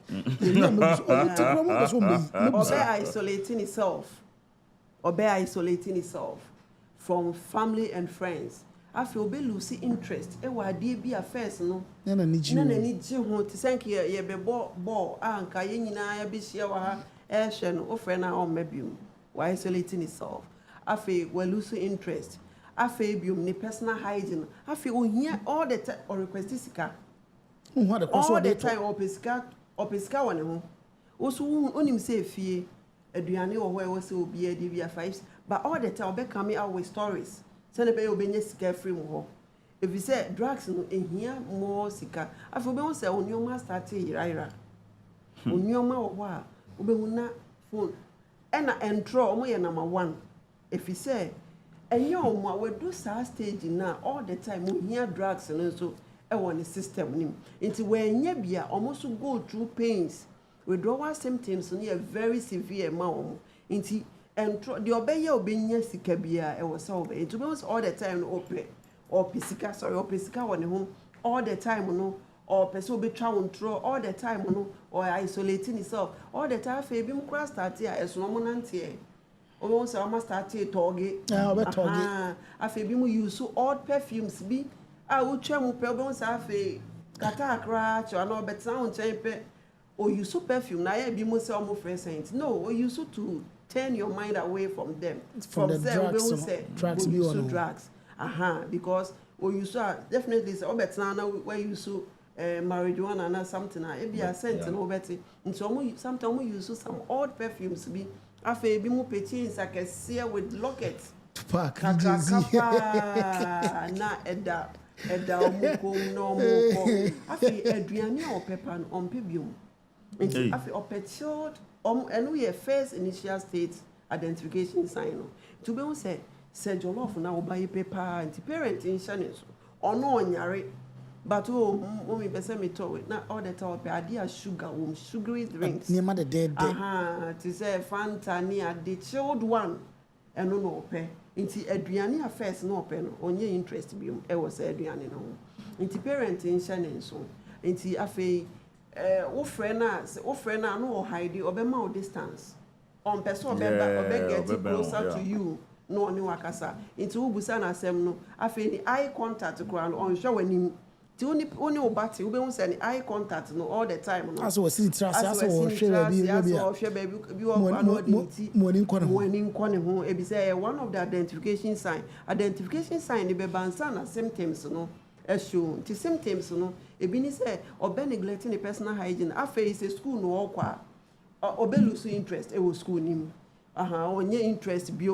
obe isolating itself from family and friends I feel be lose interest e wa de bi affairs no na ni ji ho ti sank ye be ball anka ye nyina ya bi hia wa ha e hwe no o frɛ na o mabium wa isolating itself I feel we lose interest I feel the personal hygiene. I feel we hear all the time or request sika. All the time or pesca one home. Also, only say fear aduane or where was will be a DVR 5, but all the time be coming out with stories. Send a baby be sika free more. If you say drugs in here more sika, I feel be say on your master tea ira. On your ma wa ube una phone. And entro mo number 1. If you say and you we do sa stage now all the time we hear drugs and so e won the system nim until when nya bia almost go through pains withdrawal symptoms near very severe ma until and the obey obenya sika bia e was so it was all the time open or pisika sorry or pisika won home all the time no or person be travel through all the time no or isolating itself all the time fe bi mkra start here eso no nantie o so am start toge afi bi mu use old perfumes bi a wo twa mu pe o so afi kata akra cho na obeta ho chen pe o use perfume na ya bi mu say o friend saint no o use to turn your mind away from them from the drugs be on drugs because o use definitely say obeta na where use marijuana na something e be a scent no obeti nti sometimes we use some old perfumes bi Afe bi mu petins akese with lockets. Park Na eda omuko no omuko. Afe aduane a opepa no ompe biom. Nti afe opechilled enu ye first initial state identification sign no. To be say jollof na obaye paper nti parent in shane so. Ono onyare but mommy pese me to na all the time ade sugar sugary drinks. Near the dead. To say Fanta ni the chilled one eno no ope. Nti aduane a first no ope no onye interest bi e wo say aduane no. Nti parent in shane so. Nti afi wo friend na no hide obema o distance. On person obeba get closer to you. No oni wakasa. Nti wo busa na asem no afi ni eye contact kura no on hwe wani. Ti oni obati wo be hu say ni eye contact no all the time no. Aso wasi trust aso wo hwe baby bi wo kwa no di ti. Mo ni nkone ho e bi say one of the identification sign ni be bansa na symptoms no show. Ti symptoms no e bi ni say obe neglecting the personal hygiene afi is a school no okwa obe lose interest e wo school nim. Onye interest bi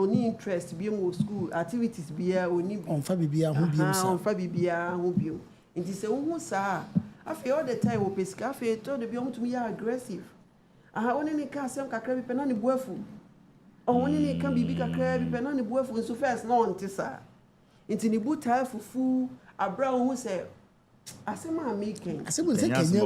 mo school activities bia oni bi onfa bibia ho bi sa onfa bibia ho bi nti se wo sa afi all the time wo pesika afi to de bi omtumi ya aggressive oni ni ka asem kakra bi pena ni buafu oni ni ka bibi kakra bi pena ni buafu nso first no onti sa nti ni buta fufu abra wo se asem a making asem se kenya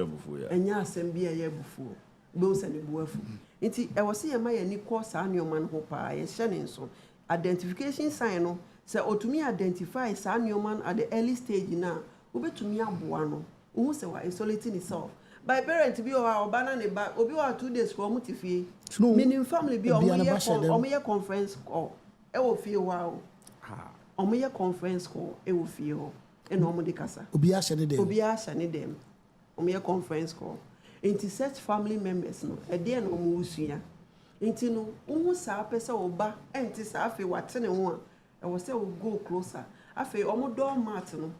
bufu enya asem bia ya bufu be se ni buafu nti e wose ye ma ye ni ko sa anoma no ho pa ye hye ne nso identification sign no se otumi identify sa anoma at the early stage na obetumi aboa no wo se wa isolating itself by parent bi o oba na ne ba obi wa 2 days ko mutifie meaning family bi o ye conference call e wo fie wa o mo ye conference call e wo fie ho e no mo de kasa obi a hye ne dem o mo ye conference call into such family members no e dey no mo usua into no wo sa pese oba enti sa afi wate ne ho a e wo say we go closer afi omo door mat no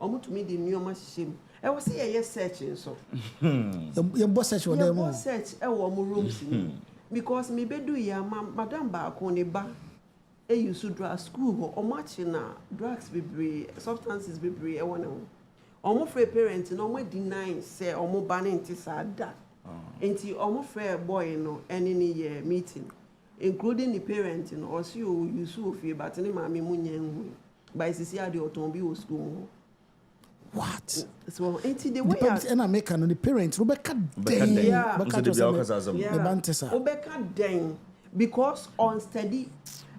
omo tumi di nioma hyehyem e wo say ye search so ye bo search wo dem mo search e wo mo rooms ni because me bedu ya madam ba ko ne ba e use drug school ho omo achi na drugs bebre substances bebre e wo ne ho omo free parents no omo deny say omo ban nti sada nti omo free boy no any ni year meeting including the parent no or see you use ofie but ni mama mu nyan by sisi ade oton bi o school what so nti the way and American no the parents Rebecca den because on study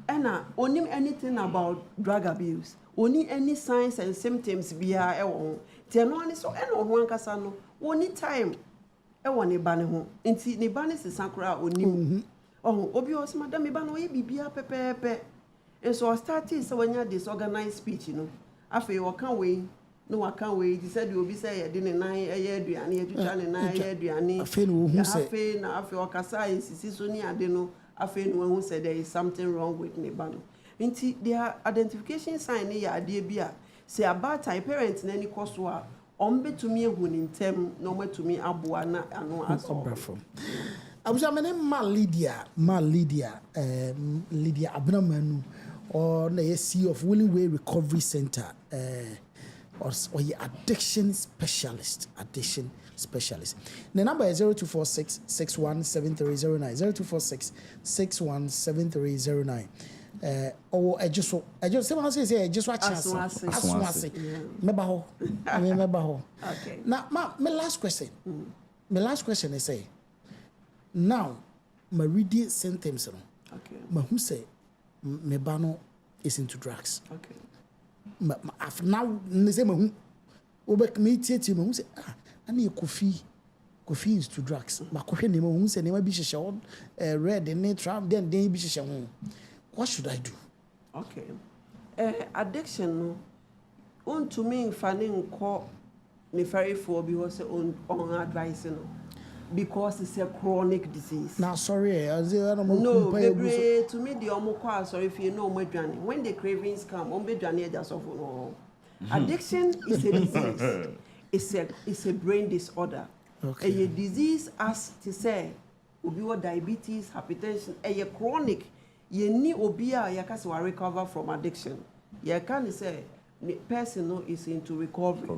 and onim anything about drug abuse only any signs and symptoms bia e wo te no ani so e no ho ankasa no oni time e wo ne ba ne ho nti ne ba ne sesa kra onim obi o se madam me ba no ye bibia pepepe and so started so when you disorganized speech no afi wo kan we no waka we he said obi say ye de ne nan e ye aduane ye twitwa ne nan ye aduane afi no hu say afi na afi o kasa sisi so ni ade no afi no hu say there is something wrong with ne ba no nti their identification sign ne ya ade bia say about time parents na ni koso a ombetumi ehu ni ntem na ometumi aboa na ano aso abuja mene Lydia Lydia Abnamanu or na CEO of Willing Way Recovery Center or addiction specialist the number is 0246 617309 0246 617309 I just say I just watch aswase meba ho okay now my last question is say now my reading symptoms okay ma who say me bano is into drugs okay now say ma who obek me tie ma who say ani coffee is to drugs ma ko hwe ne ma who say ne ma bi hyehyɛ red and tram then bi hyehyɛ ho what should I do okay addiction no on to me fani nko ne very for bi was on advice no because it's a chronic disease. Now, sorry, no, baby, to me, the omokwa, sorry if you know my journey. When the cravings come, just of no. Addiction is a disease. It's a brain disorder. Okay. A disease, as to say, obi with diabetes, hypertension, chronic. You need obia yakasi wa recover from addiction. You can't say the person is into recovery.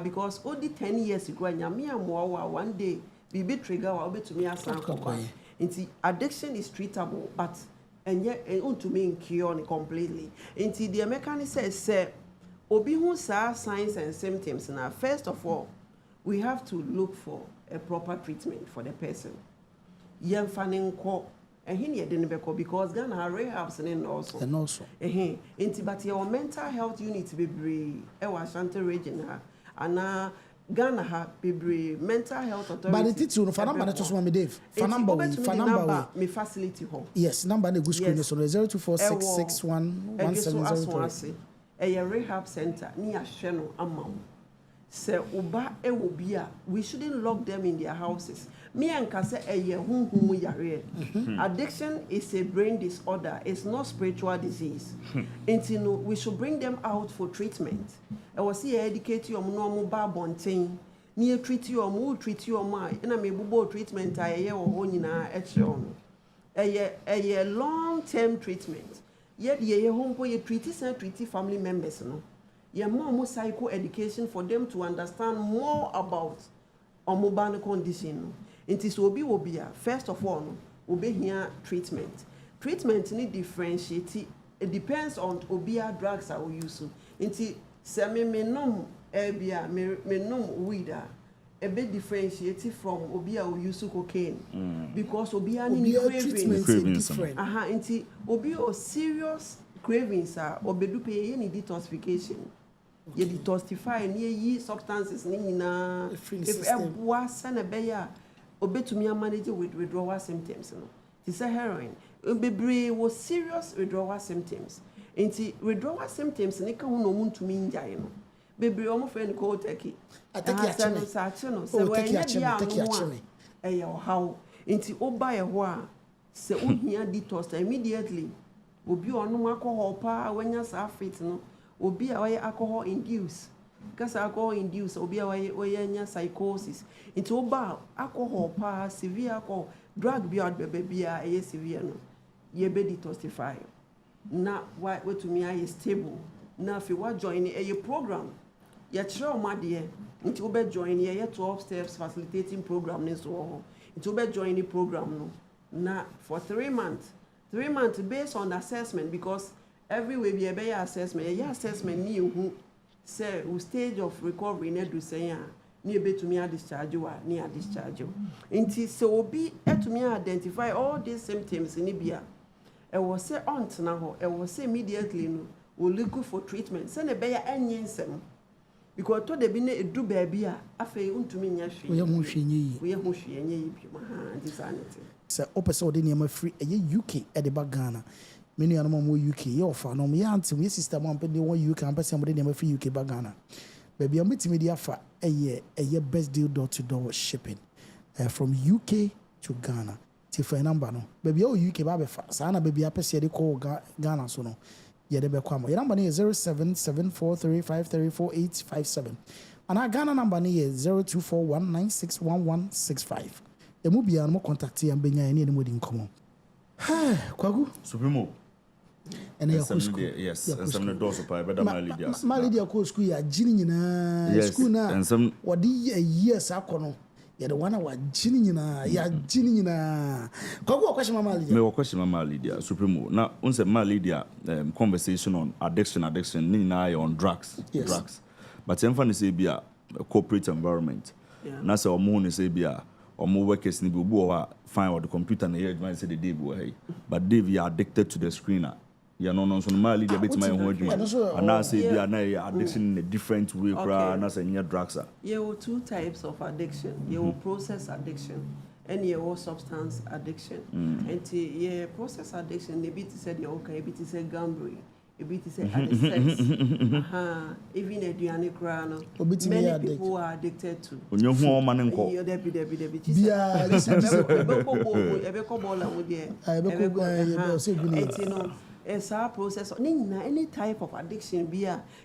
Because only 10 years ago, one day be trigger or be to me as addiction is treatable, but and yet to me cure completely. Until the American says, say, obi who saw signs and symptoms. Now, first of all, we have to look for a proper treatment for the person. Young fanning call. And he didn't because Ghana have rehabs and also. And also. But your mental health unit be brave. Ashanti region and Ghana have be brave mental health authority. But the title for number that was me Dave. For number me facility home. Yes, number the good screen so 0246611703. A rehab center near Sheno Amam. Se uba ewobia, we shouldn't lock them in their houses. Me and Kase yare. Addiction is a brain disorder. It's not spiritual disease. And we should bring them out for treatment. I was here educate you on normal barbonting. Near treat you or more treat you or my and I may bubo treatment a year or one in our action. A long-term treatment. Yet ye home for your treaty and treaty family members. No. Ye more psycho education for them to understand more about our mobile condition. It is obia. First of all, obe here treatment. Treatment need differentiate. It depends on obia drugs I will use. Inti se me nom ebia me nom weed a bit differentiated from obia will use cocaine because obia need cravings different. Inti obia serious cravings are obedupe any detoxification. You detoxify near ye substances nina if was and a bear obey to me manage with withdrawal symptoms. It's a heroin. Bebre was serious withdrawal symptoms. Inti withdrawal symptoms nika no mun to me jaino. Bebre omo friend called Taki. I take your channel. So when you how inti oba a wa se here detox immediately. Obi on alcohol pa when you are fit no. Obi a alcohol induced. Because alcohol induced obi a psychosis. Into oba alcohol pa severe alcohol drug beyond baby a severe no. Ye be detoxify. Na why to me I stable. Na if you want join a program. Ye try my dear. Into be join ye 12 steps facilitating program so. Into be join the program no. Na for 3 months. 3 months based on assessment because every way be a better assessment. A assessment me who say who stage of recovery ne do say ni be to me a discharge you ni a discharge you. Inti so be to me identify all these symptoms in Ibia. I was say aunt na ho. I was say immediately no we look for treatment. Say ne be ya enyensem because to de bi ne edu baby a afei untumi nya hwe. We ho hwe nyi. We ho hwe nyi bi ma ha insanity. Say opese ode niam free eye UK e de ba Ghana. Many animal more UK, your fan, no, me auntie, we sister, one penny, one UK, and person, but they never free UK bagana. Baby, I'm meeting media for a year best deal door to door shipping from UK to Ghana. For a number, no, baby, oh, UK, baby, Sana, baby, I perceive they call Ghana, so no, yeah, they be come. Your number is 07743534857, and our Ghana number is 0241961165. The movie and more contact here and bring any mood in common. Kwagu Supremo. And yes, and some of the doors of Madam Lydia. Lydia co school ya jini na school na and some what years akono. Ya the one wa jini na ya jini na. Kwagu question Mama Lydia. Me question Mama Lydia Supremo. Now unse Mama Lydia conversation on addiction ni na on drugs. But emfa say be a corporate environment. Na say omo ni say be a omo workers ni bi obo fine with the computer na here say the day boy. But Dave you are addicted to the screener. You know, so normally they bet my home and now say they are addiction in a different way, and that's a new drugs. You have 2 types of addiction. You have process addiction and you have substance addiction. And the process addiction, the bit said you okay, bit said gambling, a bit said sex, even a Diana Crano. Many people are addicted to. When you're home and call, it's our process. Any type of addiction,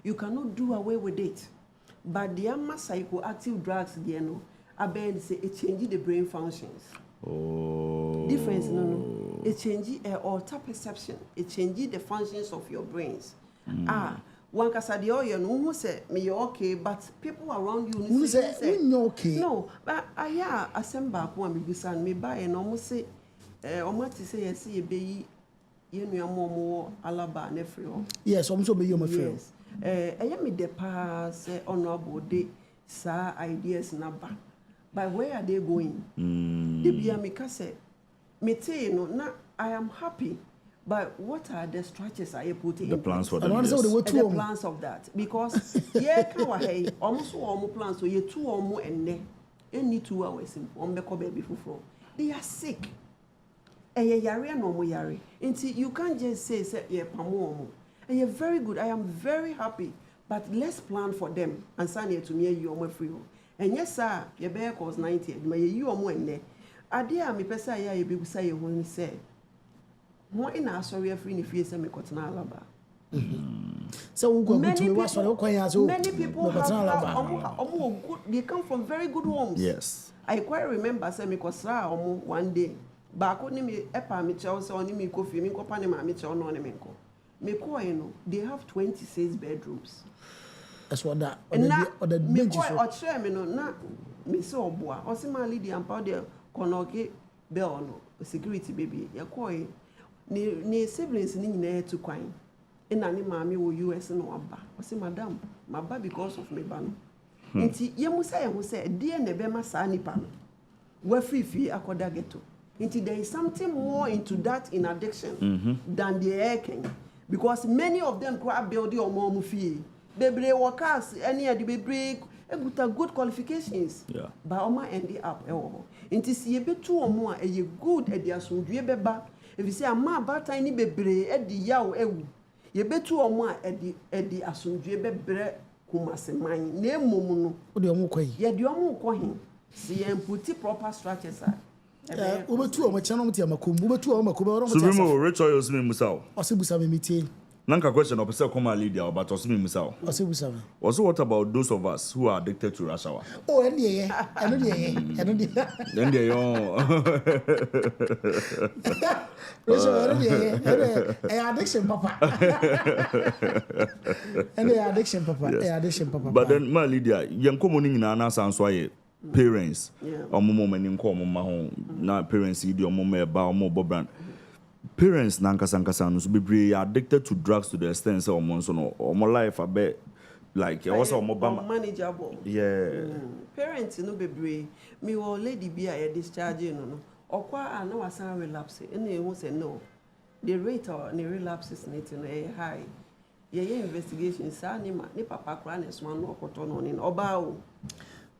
you cannot do away with it. But the psychoactive drugs, it changes the brain functions. Oh. Difference, no. It changes alter perception. It changes the functions of your brains. One casadio, you know, who say me okay, but people around you who say okay. No, but I assemble one because I me buy and almost say, almost say, I see a baby, you know, more alaba and everyone. Yes, almost be your friend. Yes. I am the past honorable day, sir, ideas number. But where are they going? They be a mikase. Me say, no, now I am happy. But what are the structures I put in? The plans for them. The plans of that. Because yeah, can almost all plans so you 2 or more and any 2 hours on the baby for. They are sick. Yari no more yari. Until you can't just say yeah, pamomo. And you're very good. I am very happy. But let's plan for them and send it to me you are free. And yes, sir, your bear costs 90. My you are more in there. Adia me pesa ya ye be say when he say. What in our sorry free if you say me cotton alaba. So many people have good, they come from very good homes. Yes. I quite remember say me kosra one day. Back on me epa me chelsea on me coffee, me company ma me chelsea on me ko. Me ko no, they have 26 bedrooms. That's what that or the me ko or share me no na me say oboa. O se ma Lydia ampa de konoke bell no security baby. Ya ko ni siblings ni nyina to kwan. Ina ni maami wo US no aba. O say madam, maba because of me ban. Nti ye mu say die na be ma sa nipa no. Wa free akoda ghetto. Nti there is something more into that in addiction than the air king. Because many of them quite build your mom fee. Bebre workers any of the bebre good qualifications. Yeah. But oma end up nti si ye be two or more a ye good e dia asundue beba. If you say ama ba tiny bebre e di yaw ewu. Ye be two or more e di asundue bebre kumase man. Na emom no. O de omo kwai. Ye de omo kɔ hin. Si ye put proper structures are. Ubetu o machana mutia makumbu ubetu o makumbu oro mutia. Supremo Rachel Osimi Musao. Osibusa me metie. Nanka question opese come Lydia but Osimi Musao. Osibusa. Also what about those of us who are addicted to rush hour? Oh ende eno de. Then they yo. Addiction papa. Addiction papa. But then my Lydia, yam komo ni nyina na sanso aye. Parents, omo mani nko omo ma ho na parents idi omo ma ba omo bobran. Parents nankasa no so bebre addicted to drugs to the extent say omo so no omo life abe like also omo ba manageable. Yeah. Parents no bebre me wo lady bi a discharge no okwa ana wasan relapse and e who say no the rate of the relapses net no high. Ye investigation sa ni papa kra na so no okoto no ni oba o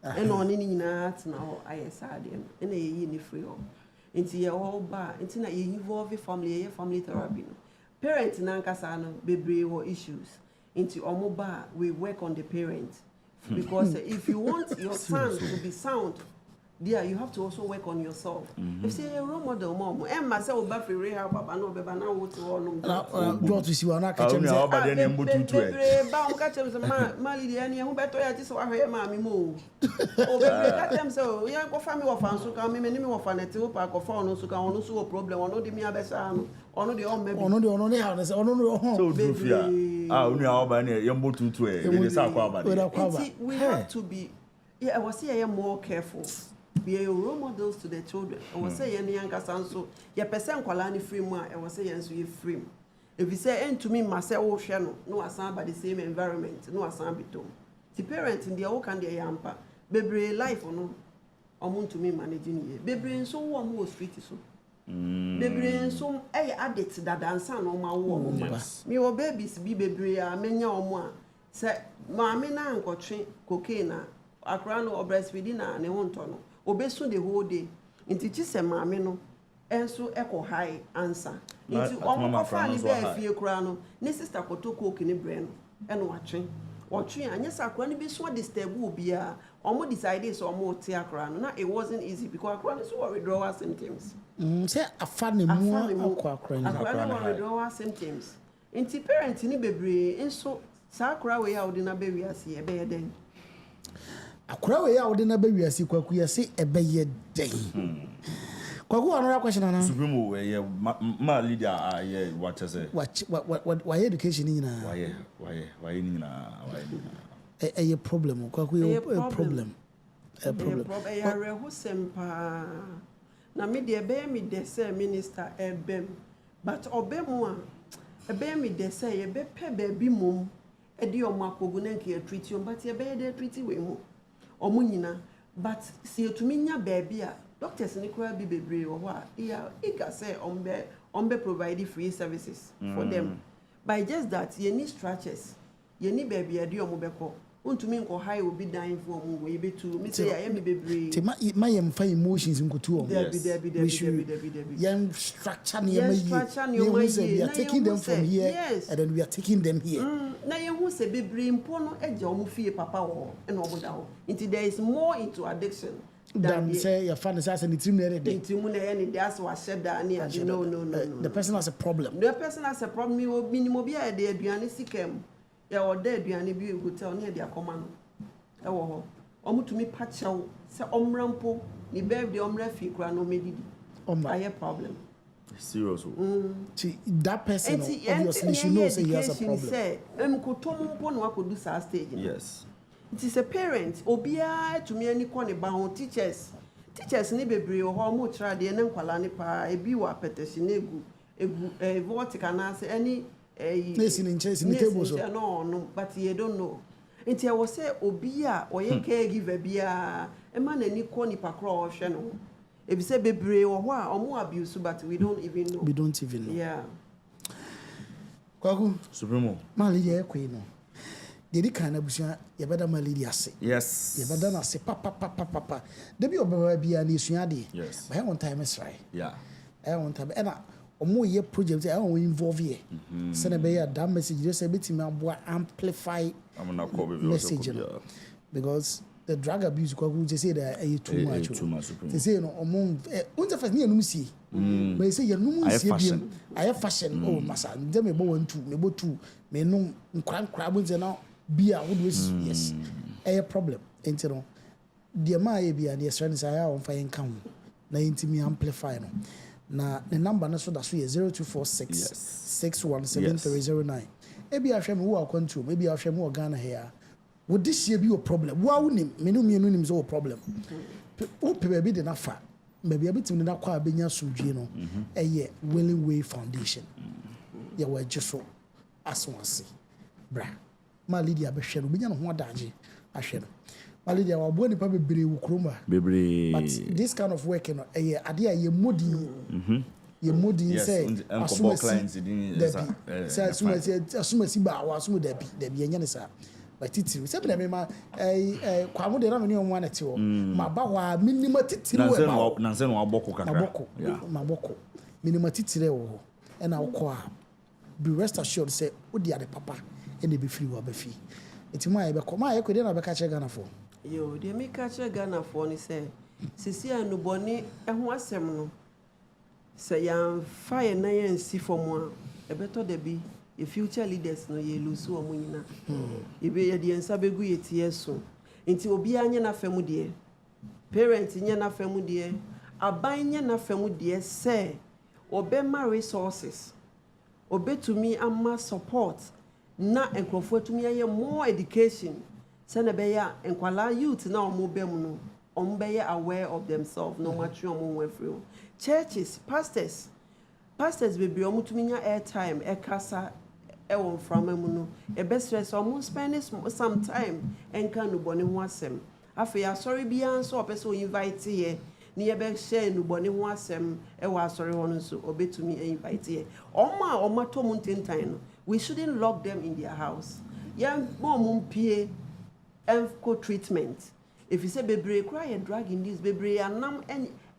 and on any night now, I sad him, and a ye free home. Into your whole bar, into na you involve family therapy. Parents nankasano, baby or issues. Into omo bar, we work on the parents. Because if you want your son to be sound, there you have to also work on yourself. You say a role model mom, and myself back for rehab, but no baby now what to all go to see one catch him. But then you put to bound catch him Lydia who better I just saw her mammy move. Oh baby catch them so yeah go family of fans who come me of an etu park of phone so can also a problem or no the me abesano or no the own maybe or no the house or no so baby only how by yambo to we have to be I was here more careful. Be a role models to the children. I was saying, young Cassanso, your person Colani free more. I was saying, so you free. If you say, and to me, myself, no asan by the same environment, no asan bitom. The parents in the old can the yampa, baby life or no, or to me managing ye. Baby and so one more street so. Baby and so addicts that dance on my wall. Me or babies be baby, many or more. Say, mammy na and cocaine, a crown or breastfeeding and a won't tunnel. Obesu the whole day. Into chise maame no enso echo high answer. Into omo kofa ni be fie kura no ne sister koto coke ni bre no e no watwe anya sakura ni be so disturb obi a omo decide so omo te akura no na it wasn't easy because akura no so withdrawal symptoms. Say afa ne mu akura no withdrawal symptoms. Into parents ni bebre enso sakura we ya odi na be wiase e be yeden. Akura we ya odi na be wiase kwaku ya se ebe ye den. Kwaku, another question, Anna. Supreme, Ma Lydia, what I say? Why education in Why a problem? Kwaku, a problem. A problem. Na me de be me de say minister ebem, but obem a be me de say ye be pe baby mum e de omo akogu na nke treat you, but ye be de treat we mu omo nyina, but si etumi nya baby a doctors ni kwa bi bebre wo ho a ya ika say ombe provide free services for them. By just that ye need structures, ye need baby e de omo beko untumi nko high will be dying for mu we be to me say I am bebre te my am fa emotions nkotu o Debi yam structure we are taking them from here, yes. And then we are taking them here. Na ye hu se bebre mpo no eja omo fie papa wo e no oboda ho until there is more into addiction than say your fan is as an team there. That's what said that no. The person has a problem. The person has a problem. We will minimum be a day aduane sikem. Ya o day aduane bi hotel near their command. E wo ho. Omo to me pachaw se omrampo ni birthday omra fi kura no medidi. I have problem. Serious. That person obviously should know say he has a problem. Say kotomo mpo no akodu sa stage. Yes. It is a parent obia to me any corner bound teachers ni bebre o ho mo tra de na nkwala ne pa ebi wa petition egu vortica na say any nation in chase in the table so no but you don't know nti I was say obia o ye caregiver bia e ma na ni ko ni pa kro o hwe no e bi say bebre o ho a omo abuse but we don't even know. Yeah. Kwaku Supremo Ma Lydia ekwe no Did you kind of Yabada Ma Lydia say? Yes. Yabada say papa. Debi obewa bia ni suade. Yes. But I want time is right. Yeah. I want time. And omo ye project I want involve here. Send be that message just say betimi aboa amplify message. Because the drug abuse ko just say that too much. They say no omo unza first ni anum si. But say yanum si I have fashion. Oh masa dem me bo 1 2 me bo 2 me no nkran bo na bia always yes a problem enti no de ma ye bia de strength say I on fire kan na intimi amplify no na the number na so da so ye 0246 617309 e bia hwe me wo akwantu me bia hwe me wo Ghana here would this year be a problem wo awunim me no mienu nim so problem wo pe ba bi de na fa ba bia bitim na kwa benya sumdwie no eye Willing Way Foundation ye wa jiso asonse bra Ma Lydia be hwe no benya no ho adaje ahwe no Ma Lydia wa bo nipa bebre wo kroma bebre but this kind of work no eye ade a ye modin ye modin say asuma clients din say asuma si ba wa asuma da bi enya ne sa but titiri se be ma kwa mo de na me ne omo anete wo ma ba wa minima titiri wo na se no aboko kakra ma boko minima titiri wo e na wo a be rest assured say odi ade papa e na be free wa ba fi enti ma ye be ko ma ye ko de na be ka che Ghana for yo de me ka che Ghana for ni say sisi anuboni e ho asem no say yan fire na yan si for mo e beto de bi the future leaders no ye lose o mo nyina e be ye de ensa begu ye tie so enti obi anya na famu de parent nya na famu de aban nya na famu de say obema resources obetumi ama support na enkrofo tumi aye more education say na be ya enkwala youth na omo bem no omo be aware of themselves no matter omo wefri churches pastors bebre omo tumi nya airtime ekasa ewon from mu no e be stress omo spend some time enka no bone ho asem afi asori bia nso opeso invite here ni ye be share no bone ho asem e wa asori ho nso obetumi invite here oma to mu ntentan no we shouldn't lock them in their house yan mom pie enco treatment if you say bebre cry and drug in this bebre anam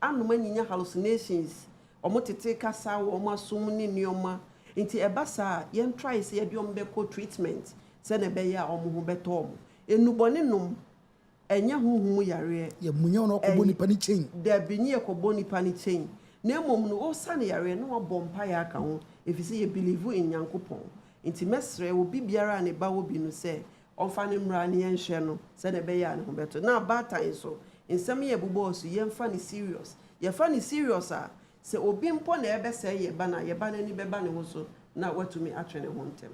anyinya hallucinations omo tete kasa wo omo asum ni nioma nti ebasa yen try say ye be co treatment se na be ya omo ho beto omo enubone num enya huhum yare ye munya no ko boni pani chain da binye ko boni pani chain na mom no o sane yare no bompa ya aka ho if you say you believe in Nyankopon nti mesre wo bibiara ne ba wo bi no se onfa ne mra ne yenhwe no se na be ya ne ho beto na bad time so nsem ye bubo so yen fa ne serious Your funny serious say obi mpo na ebe say ye ba na ni beba ne wo so na what to me atwene ho ntem.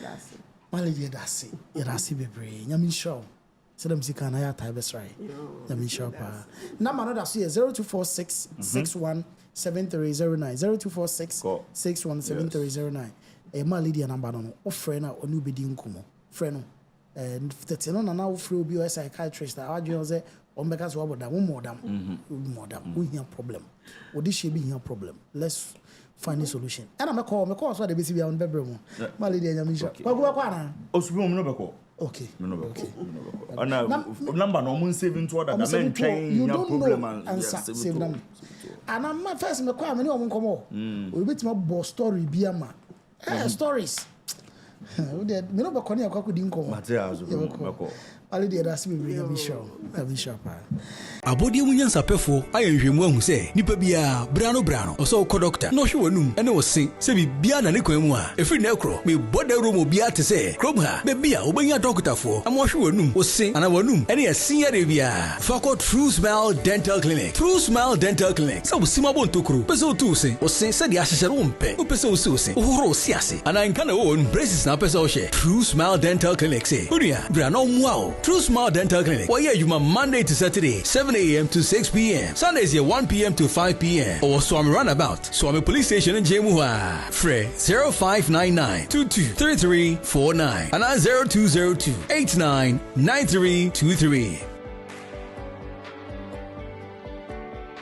That's it. Lydia, that's it. Yeah, that's it, baby. Nyami show. So them see can I type best right. Nyami show pa. Number no that's here 0246 61 7309 0246 61 7309. Lydia number no. O friend na onu bedi nkomo. Friend no. And that's no na wo free obi o psychiatrist. I wadwe say on because what about more than we have problem. What this should be here problem. Let's find a solution. And I'm a call so the BCB on bedroom. Lydia Yamisha. Okay. Number no moon saving to other men train you don't problem know and save them. And I'm my first me call me no come on. We bit my boss story biama. Stories. Me no be koni akwa din kom. Materials. Lydia that's me really sure. I'm sure pa. Abodi munyansa pefo ayenhwemu ahu se nipa bia brano oso ko doctor no hwe wanum ene osin se bibia na ne kwan mu a efri na ekro me boda room bia te se krom ha be bia obanya doctor fo amo hwe wanum osin ana wanum ene asin ya de bia fako True Smile Dental Clinic. True Smile Dental Clinic so sima bon tokru peso tu se osin se dia hyehyere wo mpe o peso osi osin ohoro si ase ana nka na wo braces na peso hye True Smile Dental Clinic se odia brano muao True Smile Dental Clinic why you Monday to Saturday 7 a.m. to 6 p.m. Sundays here 1 p.m. to 5 p.m. Or Swami Runabout, Swami Police Station in Jemuha. Frey 0599 223349 and 0202 899323.